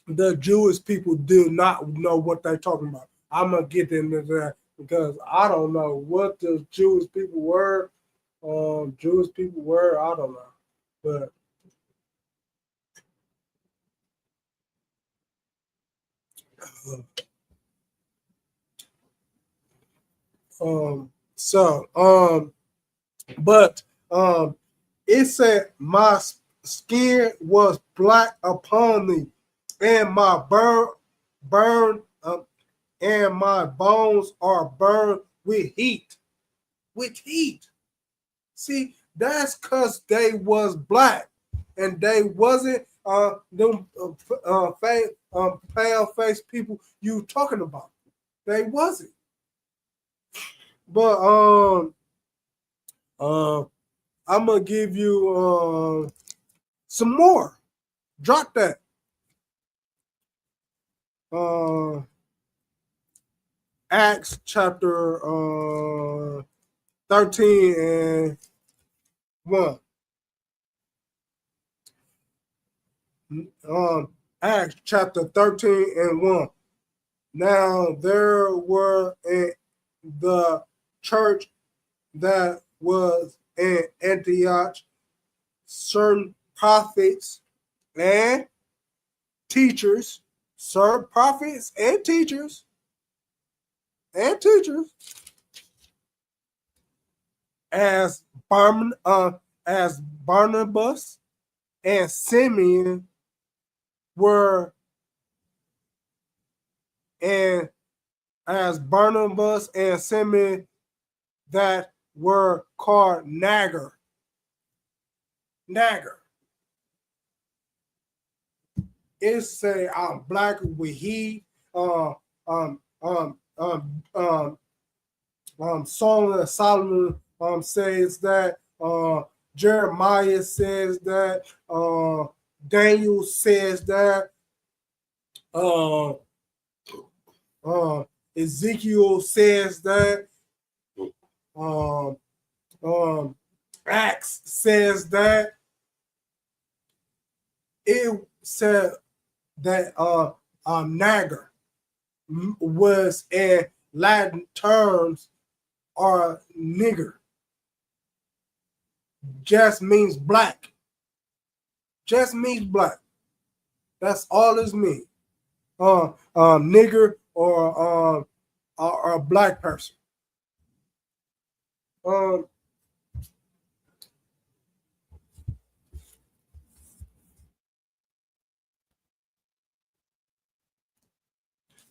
the Jewish people do not know what they're talking about. I'm gonna get into that because I don't know what the Jewish people were. Jewish people were, I don't know, but but it said my skin was black upon me, and my burn and my bones are burned with heat. With heat. See, that's cause they was black, and they wasn't them pale face people you talking about. They wasn't. But I'm gonna give you some more. Drop that. Acts chapter 13 and 1. Acts chapter 13 and 1. Now there were in the church that was in Antioch certain prophets and teachers, certain prophets and teachers, as Barnabas and Simeon were, and as Barnabas and Simeon that were called Niger. It say I'm black with he um um um um Song of Solomon says that Jeremiah says that Daniel says that uh, Ezekiel says that um, Acts says that. It said that Niger was in Latin terms or nigger, just means black. Just means black. That's all it means. Nigger or a black person.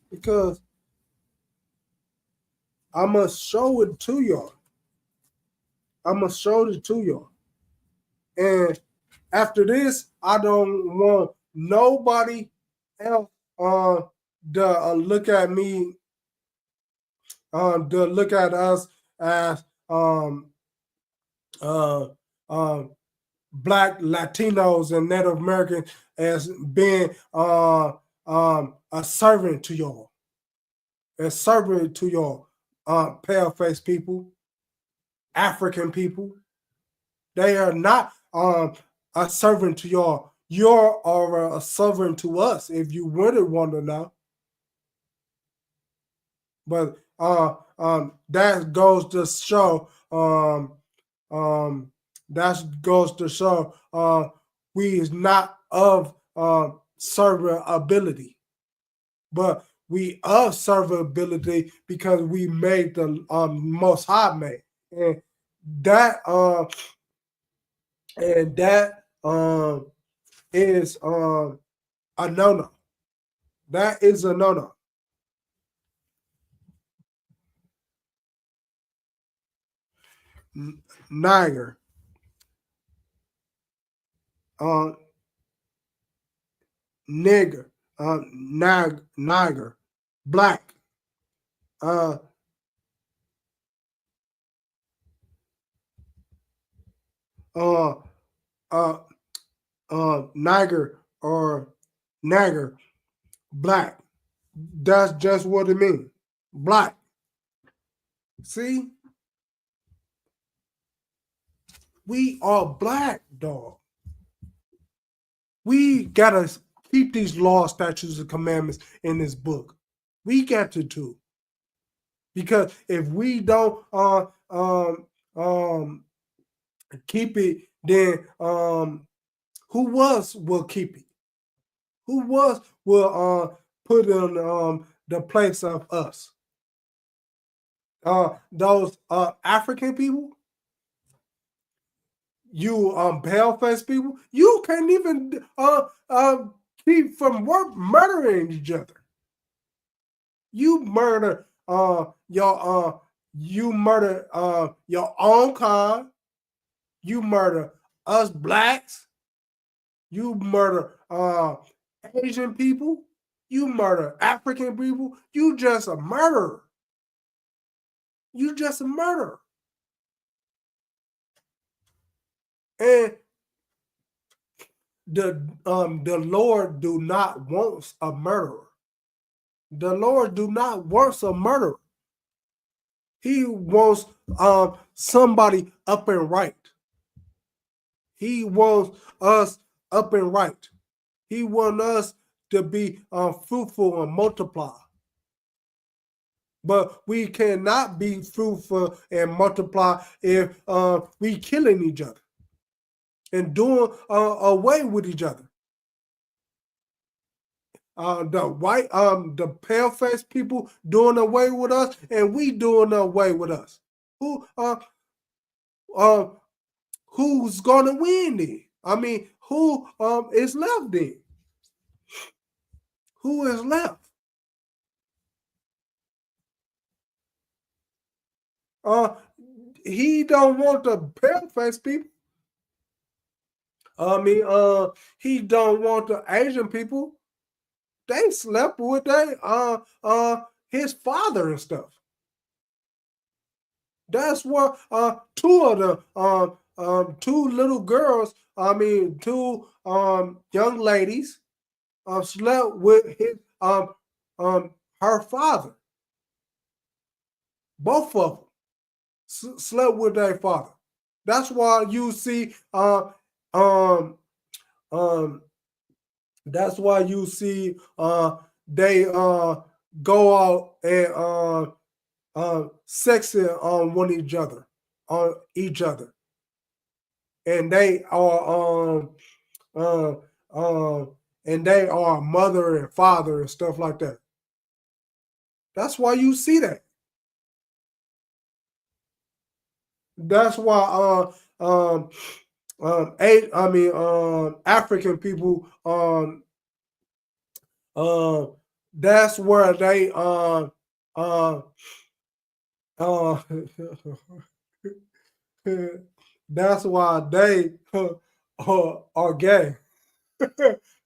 Because I must show it to y'all. And after this, I don't want nobody else to look at me, to look at us as uh, Black, Latinos, and Native Americans as being a servant to y'all, pale face people, African people. They are not a servant to y'all. You are a servant to us if you really want to know. But that goes to show that goes to show we is not of servability, but we of servability because we made the Most High made, and that and that is a no no. That is a no no. Niger, uh, nigger, Niger, black, uh, uh, uh, Niger or Niger, black. That's just what it means. Black. See, we are black, dog. We gotta keep these laws, statutes, and commandments in this book. We got to do, because if we don't keep it, then who was will keep it? Who was will put in the place of us? Those African people, you pale face people, you can't even keep from murdering each other. You murder you murder your own kind. You murder us blacks. You murder Asian people. You murder African people. You just a murderer. You just a murderer. And the Lord do not want a murderer. The Lord do not want a murderer. He wants somebody up and right. He wants us up and right. He wants us to be fruitful and multiply. But we cannot be fruitful and multiply if we killing each other and doing away with each other. The pale faced people doing away with us, and we doing away with us. Uh, who's gonna win then? I mean, who is left then? Who is left? He don't want the pale face people. I mean, he don't want the Asian people. They slept with his father and stuff. That's what two of the two little girls, I mean two young ladies slept with his her father. Both of them slept with their father. That's why you see um that's why you see they go out and sexing on each other, and they are um and they are mother and father and stuff like that. That's why you see that. That's why African people that's where they uh that's why they are gay.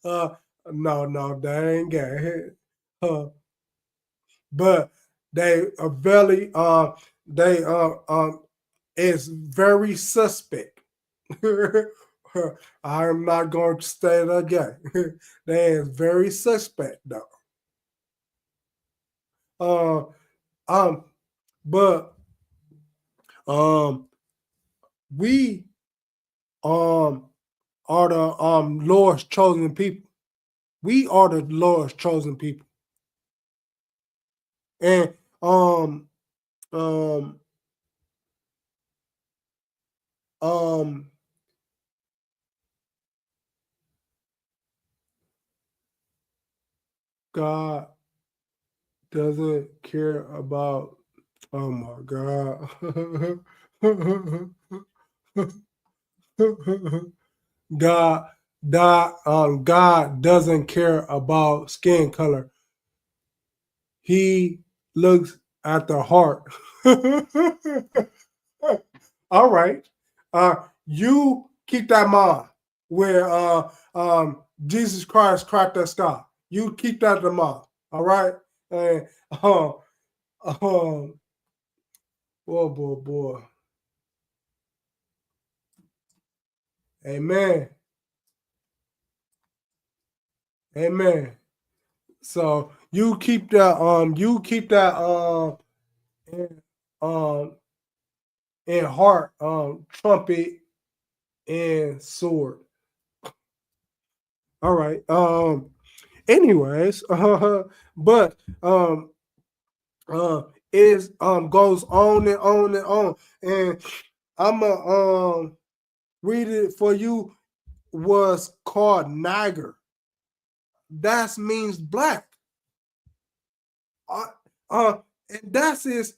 uh, no, they ain't gay. Uh, but they are very they is very suspect. I'm not going to say it again. They is very suspect though. Uh, um, but um, we um are the Lord's chosen people. We are the Lord's chosen people, and um um God doesn't care about, oh my God. God, God doesn't care about skin color. He looks at the heart. All right. You keep that in mind where Jesus Christ cracked that sky. You keep that in mind. All right. And um, boy, boy, boy. Amen. Amen. So you keep that in, um in heart, trumpet and sword. All right. Anyways, but uh it goes on and on and on. And I'ma read it for you. Was called Niger. That means black. Uh, uh and that's is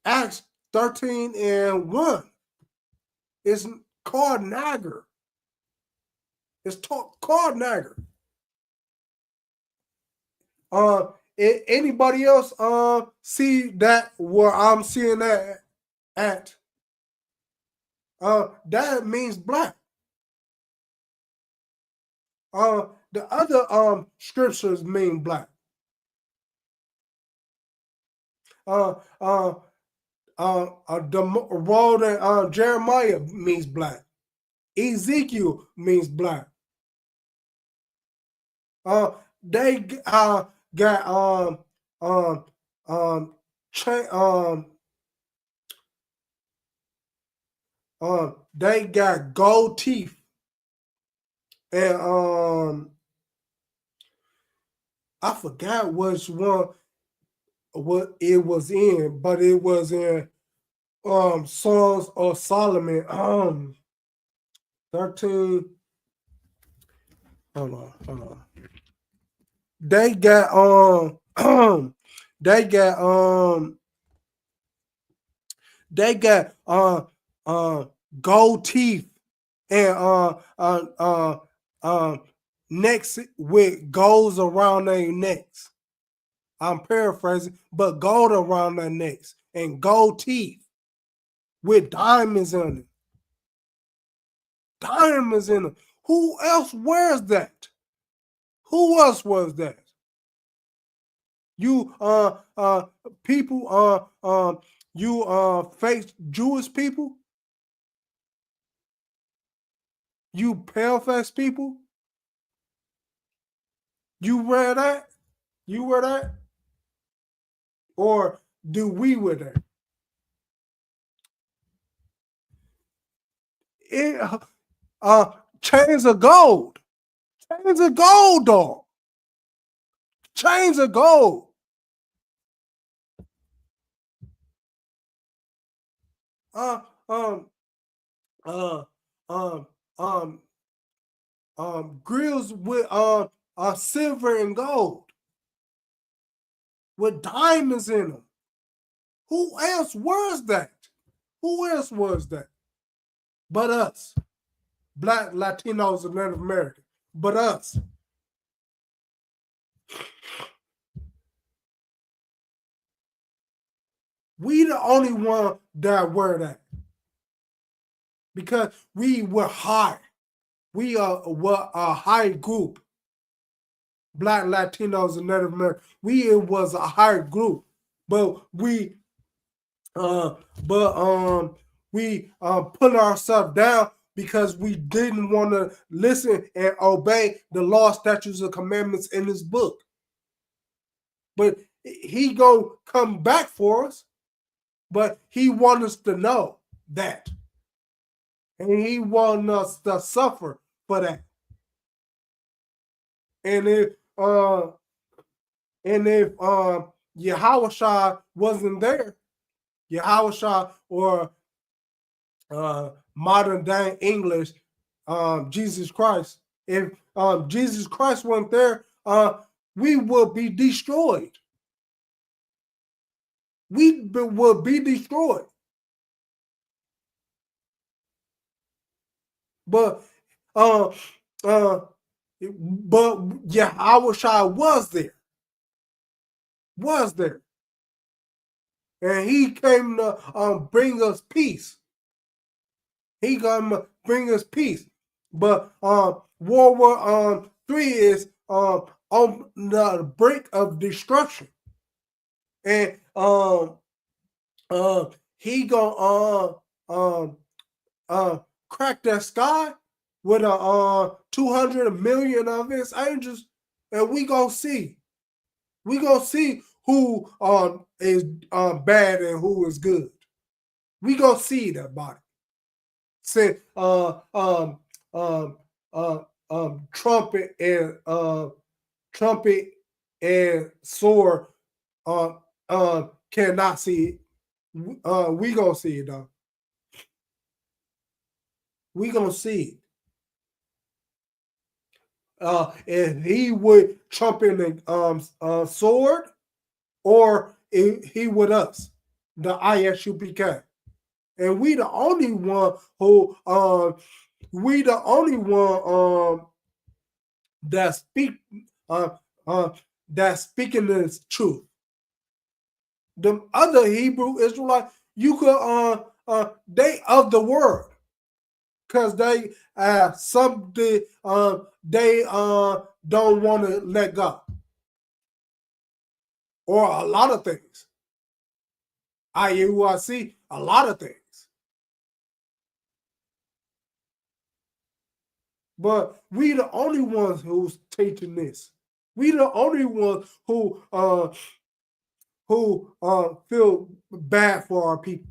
Acts 13 and 1. It's called Niger. It's called Niger. Uh, anybody else see that where I'm seeing that at? That means black. The other scriptures mean black. Uh, uh, the road in Jeremiah means black. Ezekiel means black. They got um um cha- they got gold teeth and I forgot which one what it was in, but it was in Songs of Solomon 13. Hold on. They got they got they got gold teeth and necks with golds around their necks. I'm paraphrasing, but gold around their necks and gold teeth with diamonds in them. Diamonds in them. Who else wears that? Who else wears that? You people you fake Jewish people, you pale face people, you wear that? You wear that? Or do we wear that? It, chains of gold. Chains of gold, dog. Chains of gold. Uh, um, uh, um, um, grills with silver and gold with diamonds in them. Who else was that? Who else was that? But us, Black Latinos and Native Americans. But us. We the only one that wear that because we were high. We were a high group. Black Latinos and Native Americans. We was a higher group, but uh, but we put ourselves down because we didn't want to listen and obey the law, statutes, and commandments in this book. But he gonna come back for us. But he wants us to know that, and he wants us to suffer for that. And if uh, and if Yahushua wasn't there. Yahushua, or modern day English, Jesus Christ. If Jesus Christ wasn't there, we will be destroyed. We will be destroyed. But but Yahushua was there, and he came to bring us peace. He gonna bring us peace. But World War III is on the brink of destruction, and he gonna crack that sky with 200 million of his angels, and we gonna see. We gonna see who is bad and who is good. We gonna see that body. Say trumpet and sword cannot see it. We gonna see it though. We gonna see it. If he would trumpet and sword, or he with us, the Isupk. And we the only one who that speak that speaking this truth. The other Hebrew Israelites, you could they of the world, because they they don't want to let go, or a lot of things. I see a lot of things. But we the only ones who's teaching this. We the only ones who feel bad for our people.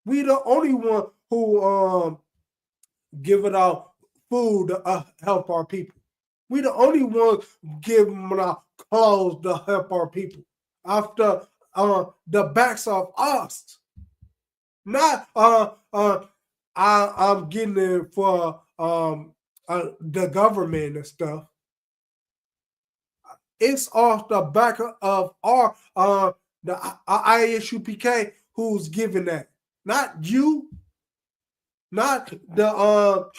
We the only one who giving out food to help our people. We the only ones giving out clothes to help our people. After the backs of us. Not I'm getting it for the government and stuff. It's off the back of our the Isupk who's giving that. Not you, not the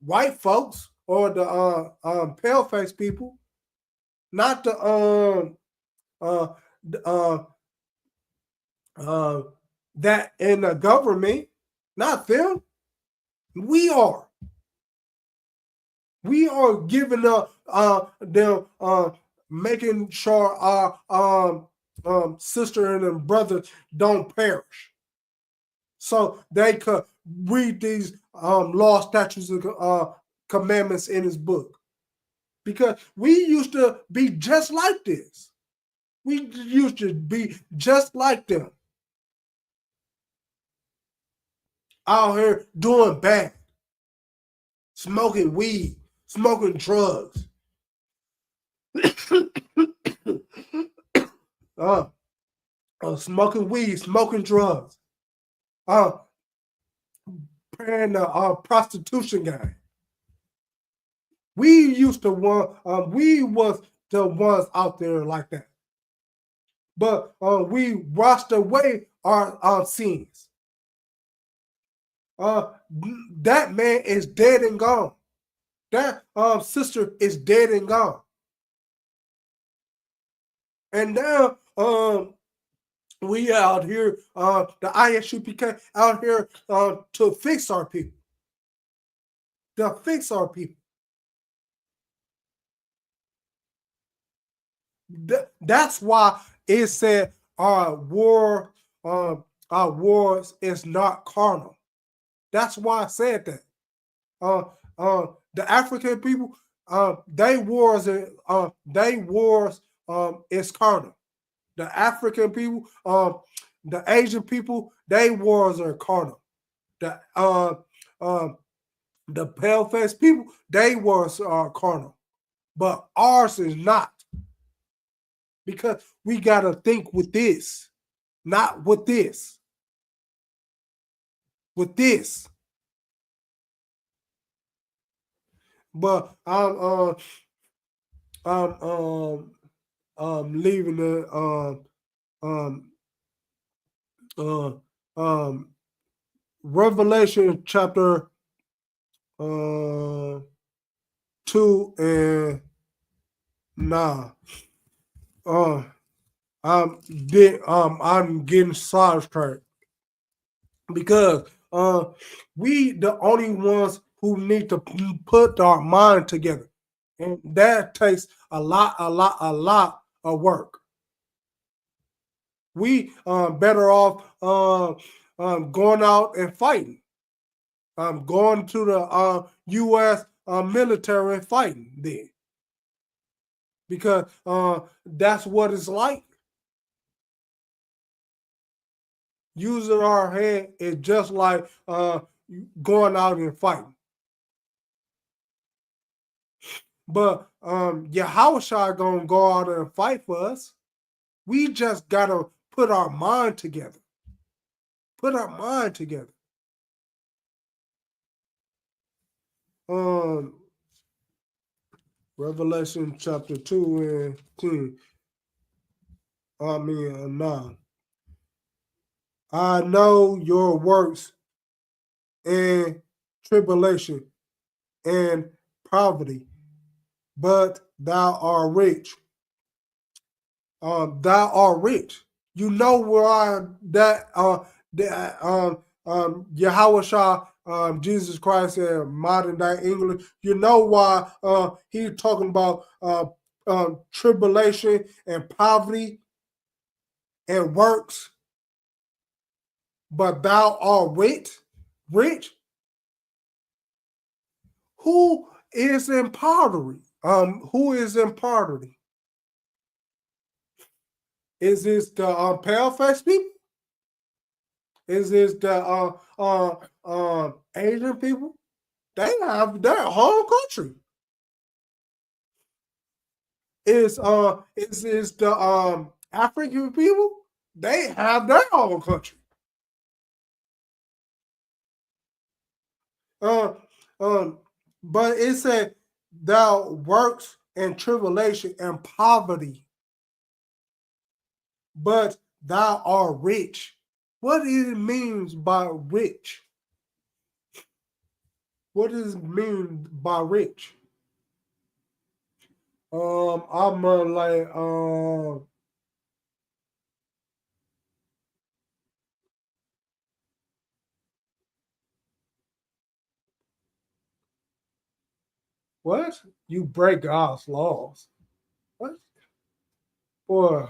white folks or the pale face people, not the that in the government, not them. We are giving up them making sure our sister and brothers don't perish, so they could read these law, statutes, and commandments in his book. Because we used to be just like this. We used to be just like them. Out here doing bad. Smoking weed, smoking drugs. Smoking weed, smoking drugs. Playing the prostitution game. We used to we was the ones out there like that. But we washed away our sins. That man is dead and gone. That sister is dead and gone. And now we out here, the Isupk out here to fix our people. To fix our people. That's why it said our wars is not carnal. That's why I said that. The African people, they wars is carnal. The African people, the Asian people, they wars are carnal. The pale-face people, they wars are carnal. But ours is not. because we got to think with this, not with this, with this. But I'm leaving the um uh Revelation chapter uh 2 and 9. Uh, I'm getting sidetracked because we the only ones who need to put our mind together, and that takes a lot of work. We better off going out and fighting. Going to the U.S. Military and fighting then, because that's what it's like. Using our head is just like going out and fighting. But Yahushua gonna go out and fight for us. We just gotta put our mind together. Put our mind together. Revelation chapter 2 and 10. 9. I know your works and tribulation and poverty, but thou art rich. Thou art rich. You know where Yahweh Jesus Christ in modern day English. You know why he's talking about tribulation and poverty and works, but thou art rich. Rich. Who is in poverty? Who is in poverty? Is this the pale face people? Is this the Asian people? They have their whole country. Is the African people? They have their own country. But it said thou works and tribulation and poverty, but thou art rich. What it means by rich? What does it mean by rich? I'm like what? You break God's laws? What? Boy,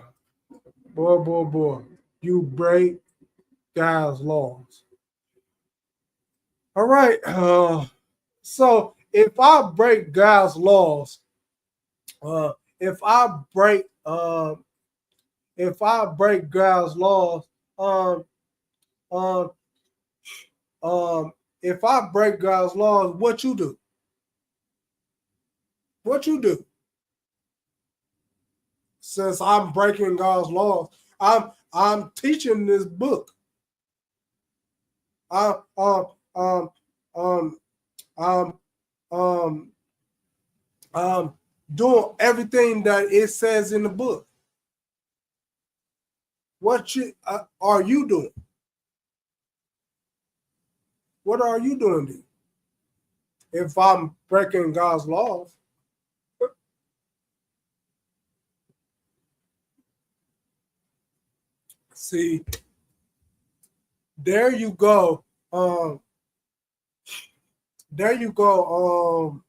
boy. You break God's laws. All right. So if I break God's laws, uh, if I break God's laws, um, um, if I break God's laws, what you do? What you do? Since I'm breaking God's laws, I'm teaching this book. I um um um um doing everything that it says in the book. What are you doing? What are you doing then? If I'm breaking God's laws? See, there you go. There you go.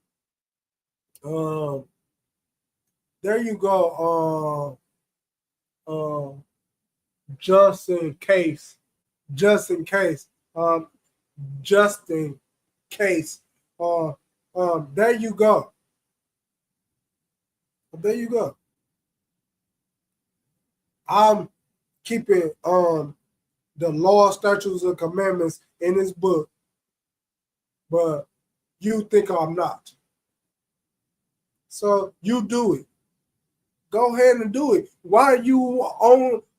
There you go. Just in case, just in case, just in case. There you go. There you go. I'm keeping the law, statutes, and commandments in this book, but you think I'm not. So you do it. Go ahead and do it. Why are you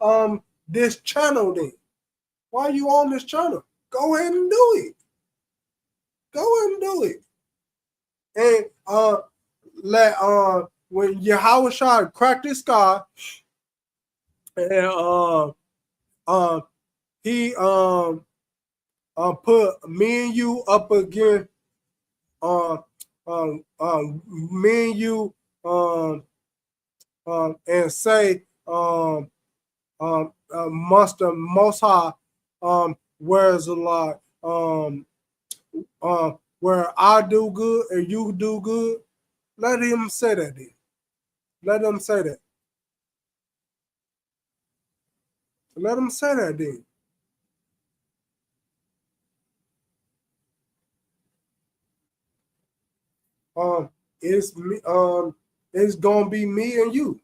on this channel then? Why are you on this channel? Go ahead and do it. Go ahead and do it. And let when Yahweh Shah cracked the sky and he put me and you up against me and you and say must the Most High where's the lot where I do good and you do good. Let him say that then. Let him say that. Let him say that then. It's me. It's gonna be me and you.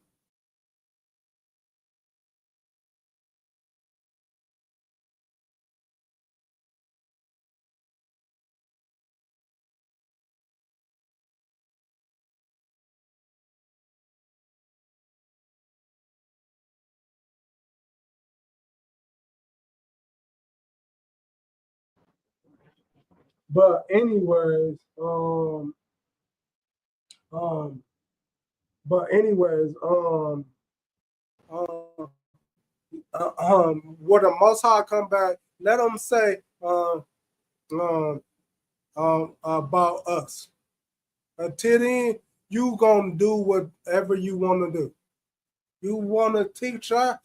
But anyways, um, but anyways, uh, when the Most High come back, let them say, um, about us. Until then, you gonna do whatever you want to do. You want to teach her,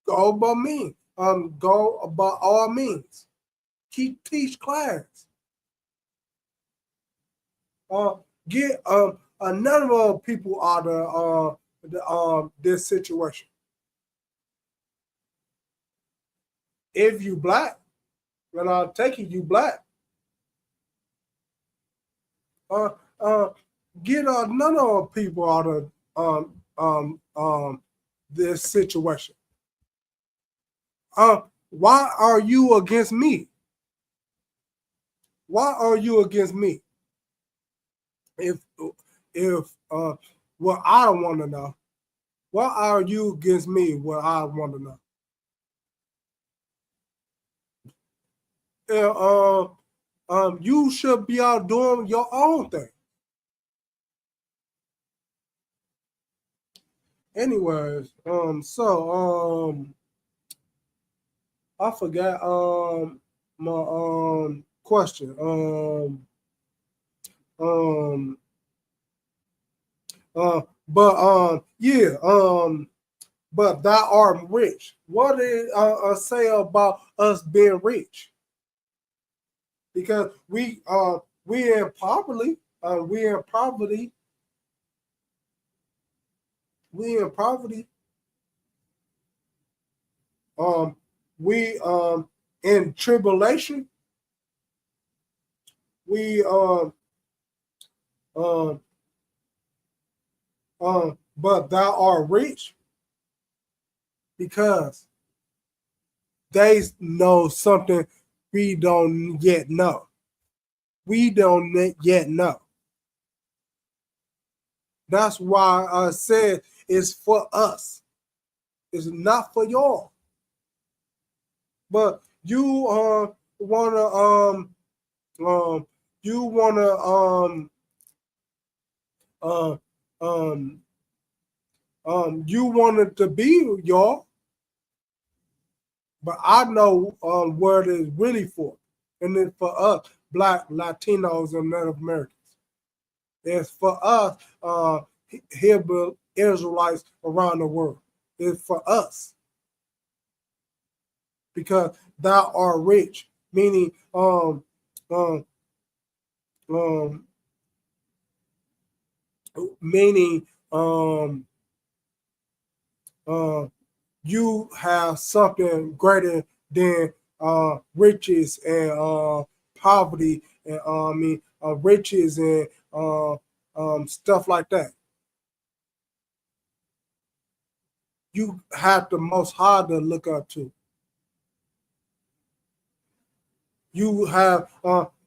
go by me. Go by all means. Teach class. Get a number of people out of this situation. If you black, then I'll take it you black. Uh, uh, get a number of people out of this situation. Why are you against me? Why are you against me? If well, I don't want to know. Why are you against me? What I want to know. You should be out doing your own thing. Anyways, I forgot my question. Um yeah, but thou art rich. What did say about us being rich? Because we in poverty, we in poverty, we in poverty. We in tribulation. We um but thou art rich because they know something we don't yet know. We don't yet know. That's why I said it's for us. It's not for y'all. But you wanna um you wanna uh, um you wanted to be y'all, but I know what it is really for, and it's for us, Black, Latinos, and Native Americans. It's for us, Hebrew Israelites around the world. It's for us because thou art rich, meaning um, um, meaning uh, you have something greater than riches and poverty and riches and stuff like that. You have the Most High to look up to. You have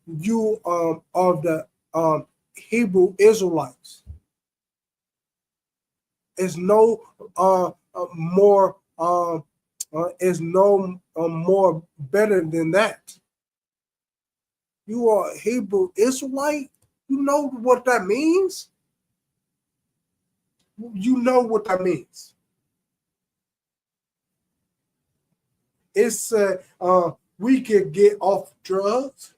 you of the Hebrew Israelites. It's no more is no more better than that. You are Hebrew Israelite. You know what that means. You know what that means. It's we could get off drugs.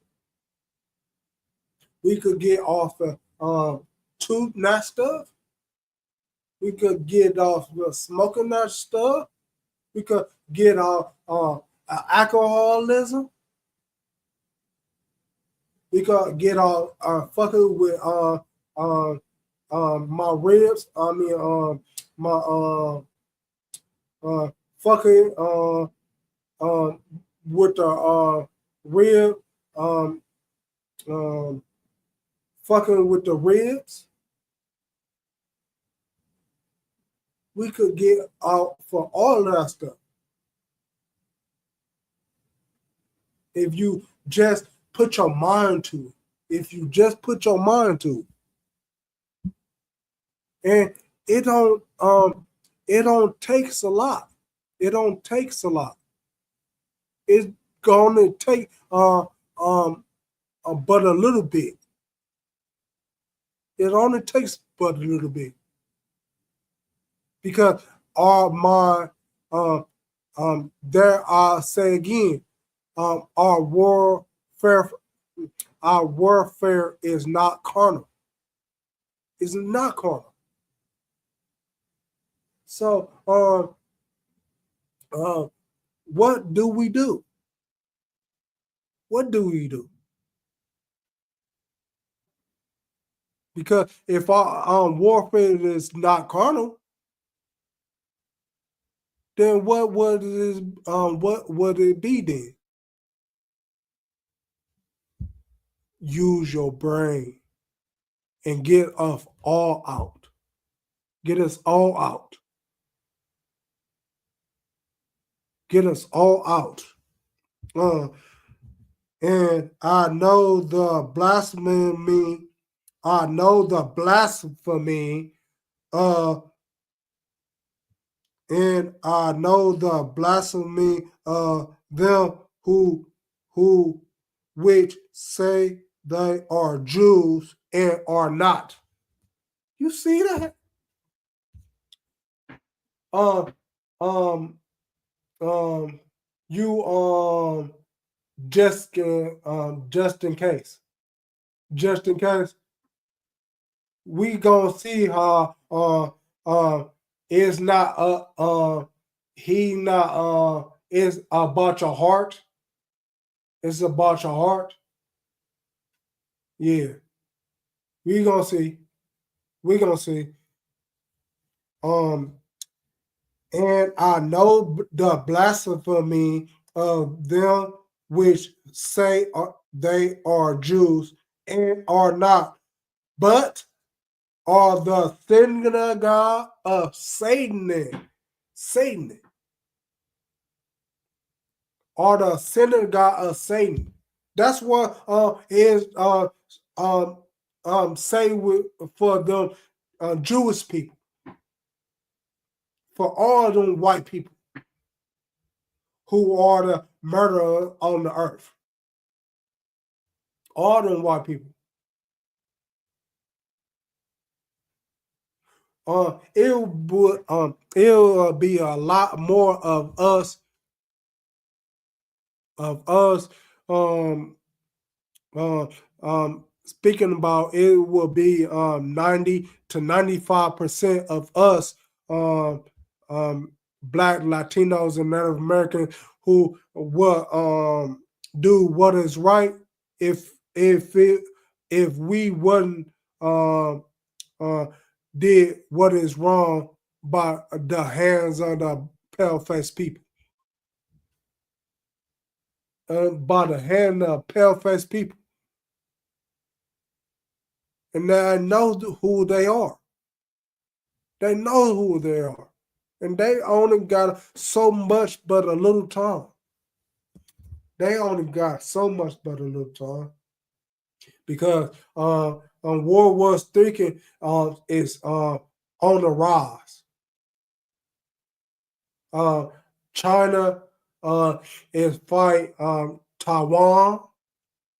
We could get off tooting that stuff. We could get off smoking that stuff. We could get off alcoholism. We could get off fucking with my ribs. I mean, my fucking with the rib, um, um, fucking with the ribs. We could get out for all of that stuff if you just put your mind to it. If you just put your mind to it, and it don't takes a lot. It don't takes a lot. It's gonna take but a little bit. It only takes but a little bit because our mind there I say again, our warfare is not carnal. It's not carnal. So what do we do? What do we do? Because if our warfare is not carnal, then what would it be then? Use your brain and get us all out. Get us all out. Get us all out. And I know the blasphemy. I know the blasphemy. And I know the blasphemy of them who which say they are Jews and are not. You see that? Um, um, you just in case, we gonna see how it's not he not it's about your heart. It's about your heart. Yeah, we gonna see. We gonna see. Um, and I know the blasphemy of them which say they are Jews and are not, but are the synagogue of Satan. Satan. Are the synagogue of Satan. That's what is say with, for the Jewish people, for all them white people who are the murderers on the earth. All them white people. It'll be a lot more of us um uh, speaking about it will be 90 to 95% of us Black Latinos and Native Americans who will do what is right if we wouldn't did what is wrong by the hands of the pale faced people. By the hand of pale faced people. And they know who they are. They know who they are. And they only got so much but a little time. They only got so much but a little time. Because World War III is on the rise. Uh, China is fighting Taiwan.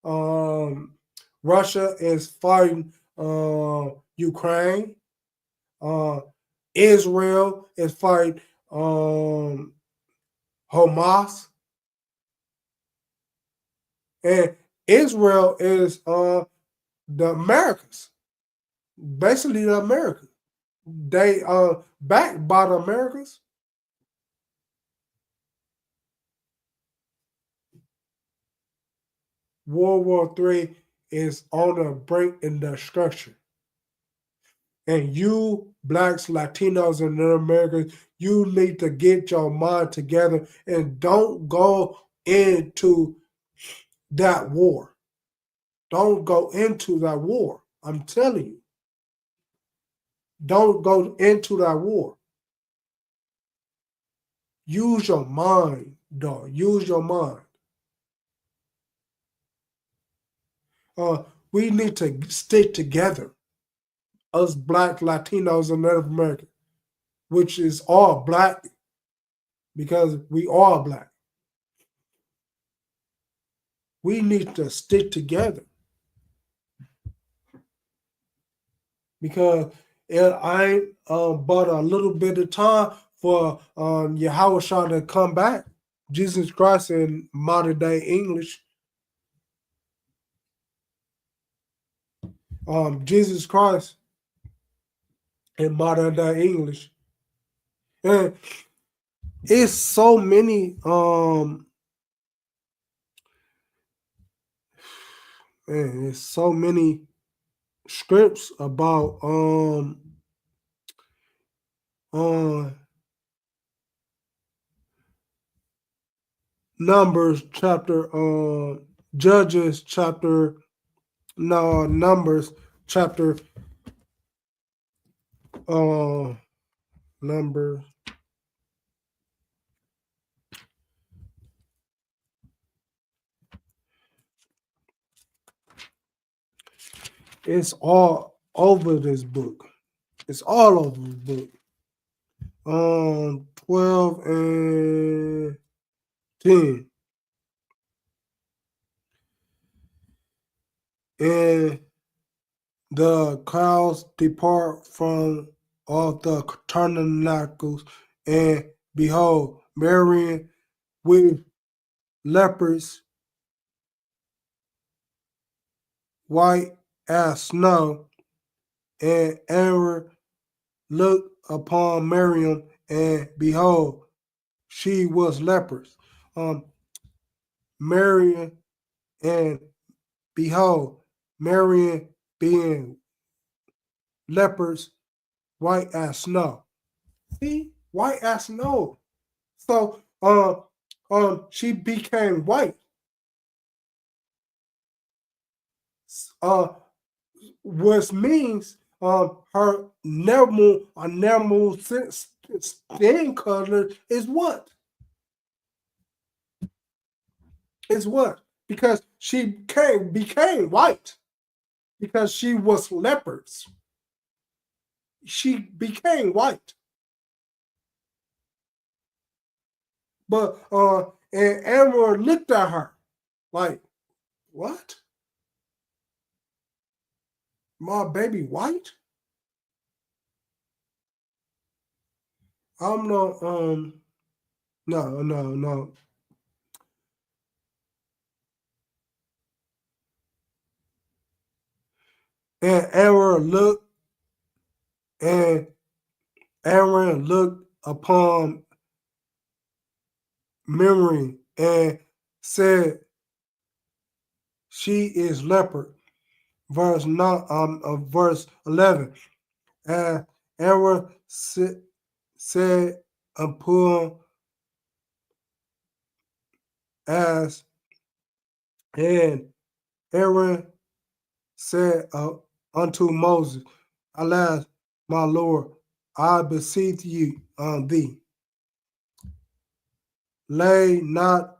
Um, Russia is fighting Ukraine. Uh, Israel is fighting Hamas. And Israel is the Americas, basically the Americas. They backed by the Americas. World War III is on the brink in destruction. And you, blacks, Latinos, and Native Americans, you need to get your mind together and don't go into that war. Don't go into that war. I'm telling you. Don't go into that war. Use your mind, dog. Use your mind. We need to stick together, us black Latinos and Native Americans, which is all black because we are black. We need to stick together because I ain't but a little bit of time for Yahweh to come back. Jesus Christ in modern day English. Jesus Christ in modern day English. And it's so many it's so many scripts about Numbers chapter Judges chapter no Numbers chapter Numbers. It's all over this book. It's all over the book. 12 and 10. And the crowds depart from all the tabernacles, and behold, Marian with lepers, white as snow, and Aaron looked upon Miriam, and behold, she was lepers. Marian, and behold, Marian being lepers, white as snow. See, white as snow. So, she became white. Uh, which means her normal skin color is what? Is what? Because she became white because she was leopards. She became white. But and Aaron looked at her like, what? My baby white? I'm not no. And and Aaron looked upon Miriam and said, she is leopard. Verse 11. And Aaron said upon as and Aaron said unto Moses, alas, my Lord, I beseech you on thee, lay not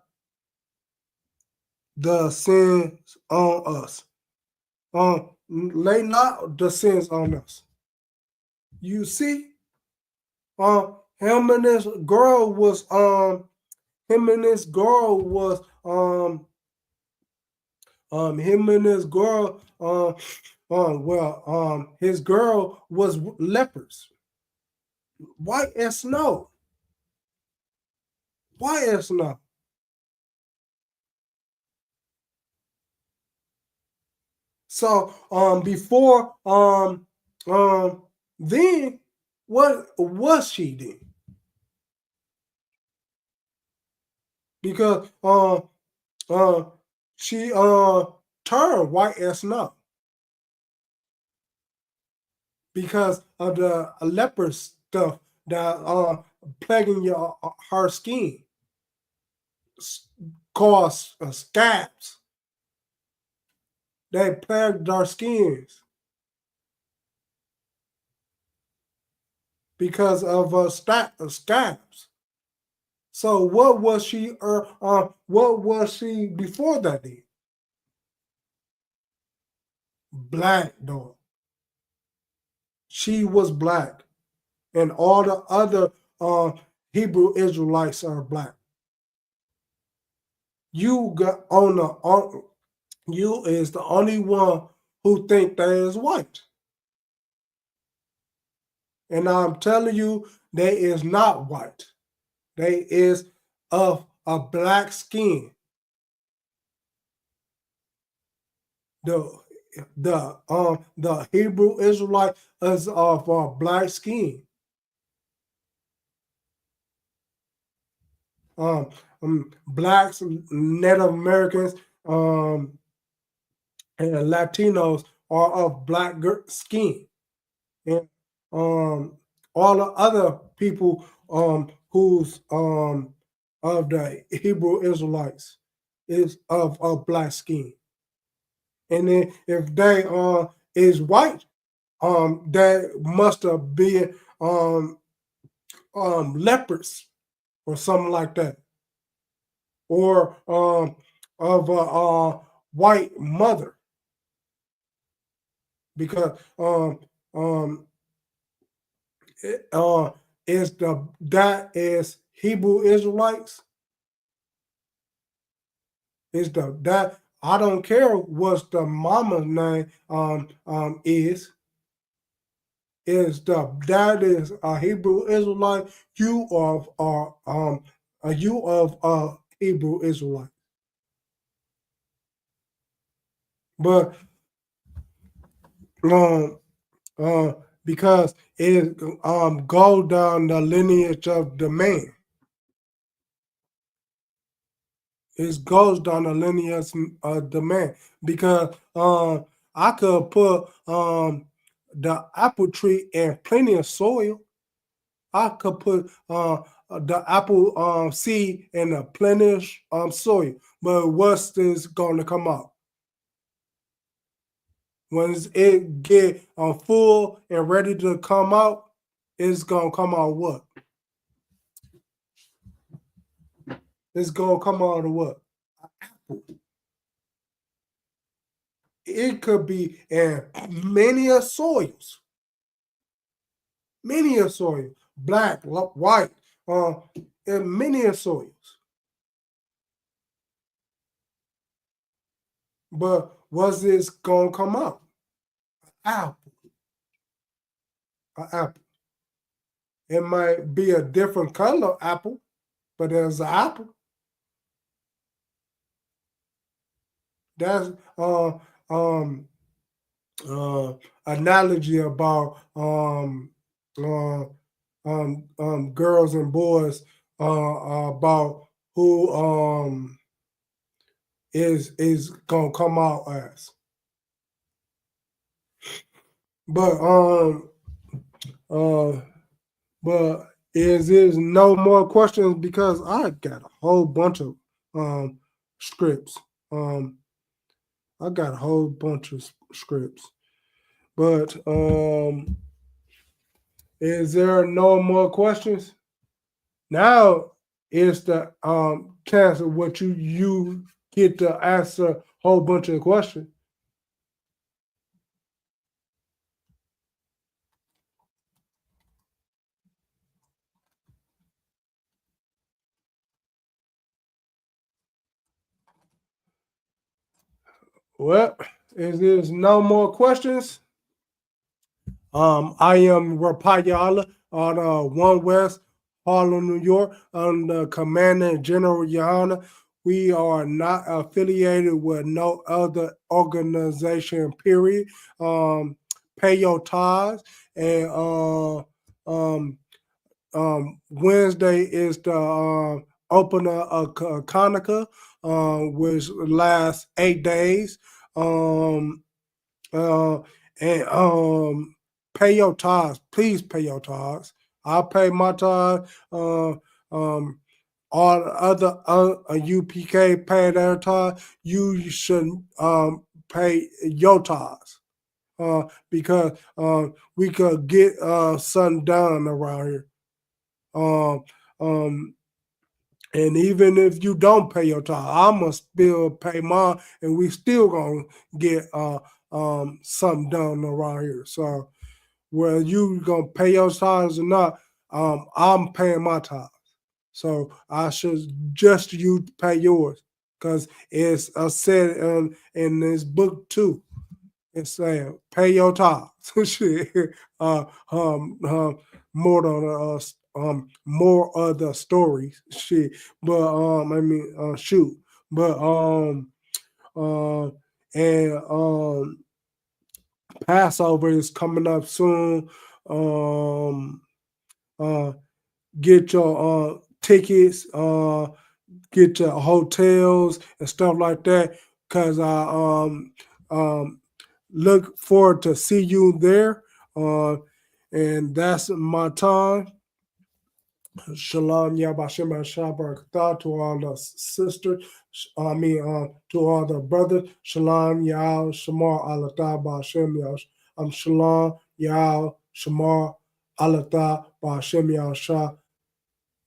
the sins on us. Lay not the sins on us. You see, him and this girl was him and this girl was him and this girl his girl was lepers, white as snow, white as snow. So before then, what was she then? Because uh she turned white as snow because of the leper stuff that plaguing her skin, caused scabs. They plagued our skins because of scabs. So what was she? What was she before that? Then black, though. She was black, and all the other Hebrew Israelites are black. You got you is the only one who think they is white, and I'm telling you, they is not white. They is of a black skin. The Hebrew Israelite is of black skin. Blacks, Native Americans, and Latinos are of black skin, and all the other people who's of the Hebrew Israelites is of black skin. And then if they is white, that must have been lepers or something like that, or of a white mother, because um, it, is that is Hebrew Israelites, is that I don't care what the mama's name is that is a Hebrew Israelite. You are you of Hebrew Israelite, but um because it goes down the lineage of the man. It goes down the lineage of the man because I could put the apple tree in plenty of soil. I could put the apple seed in a plenty of soil, but what's this going to come out? When it get full and ready to come out, it's gonna come out what? It's gonna come out of what? Apple. It could be in many of soils, many of soils, black, white, in many of soils. But what's this gonna come out? Apple, an apple. It might be a different color apple, but there's an apple. That's um analogy about uh, girls and boys about who is gonna come out as. But uh but is no more questions because I got a whole bunch of scripts. I got a whole bunch of scripts. But is there no more questions? Now is the chance of what you get to answer a whole bunch of questions. Well, if there's no more questions, I am Rapayala on 1 West Harlem, New York, under Commander General Yohana. We are not affiliated with no other organization, period. Pay your tithes. And Wednesday is the opener of Hanukkah, which lasts 8 days. Um, uh, and Pay your tithes. Please pay your tithes. I pay my tithes. Um, all the other UPK pay their tithes. You should pay your tithes. Because we could get something done around here. Um, um, and even if you don't pay your tithe, I'ma still pay mine, and we still gonna get something done around here. So whether you gonna pay your tithes or not, I'm paying my tithes. So I should just you pay yours, because it's said in this book too. It's saying pay your tithes. Shit. Uh, um, um, more on more of the stories. Shit, but I mean, shoot, but uh, and Passover is coming up soon. Um, uh, get your tickets. Get your hotels and stuff like that. Cause I um look forward to see you there. Uh, and that's my time. Shalom Yabashim Shabbat to all the sisters. To all the brothers. Shalom Yah Shamar Alatah Bashem Yah. Shalom Yah Shamar Alatah Bashem Yah Shah.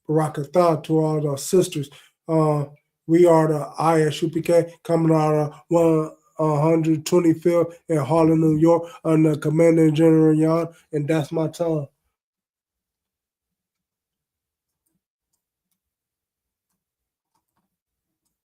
Barakatah to all the sisters. Uh, we are the ISUPK coming out of 125th in Harlem, New York, under Commander General Yon, and that's my time.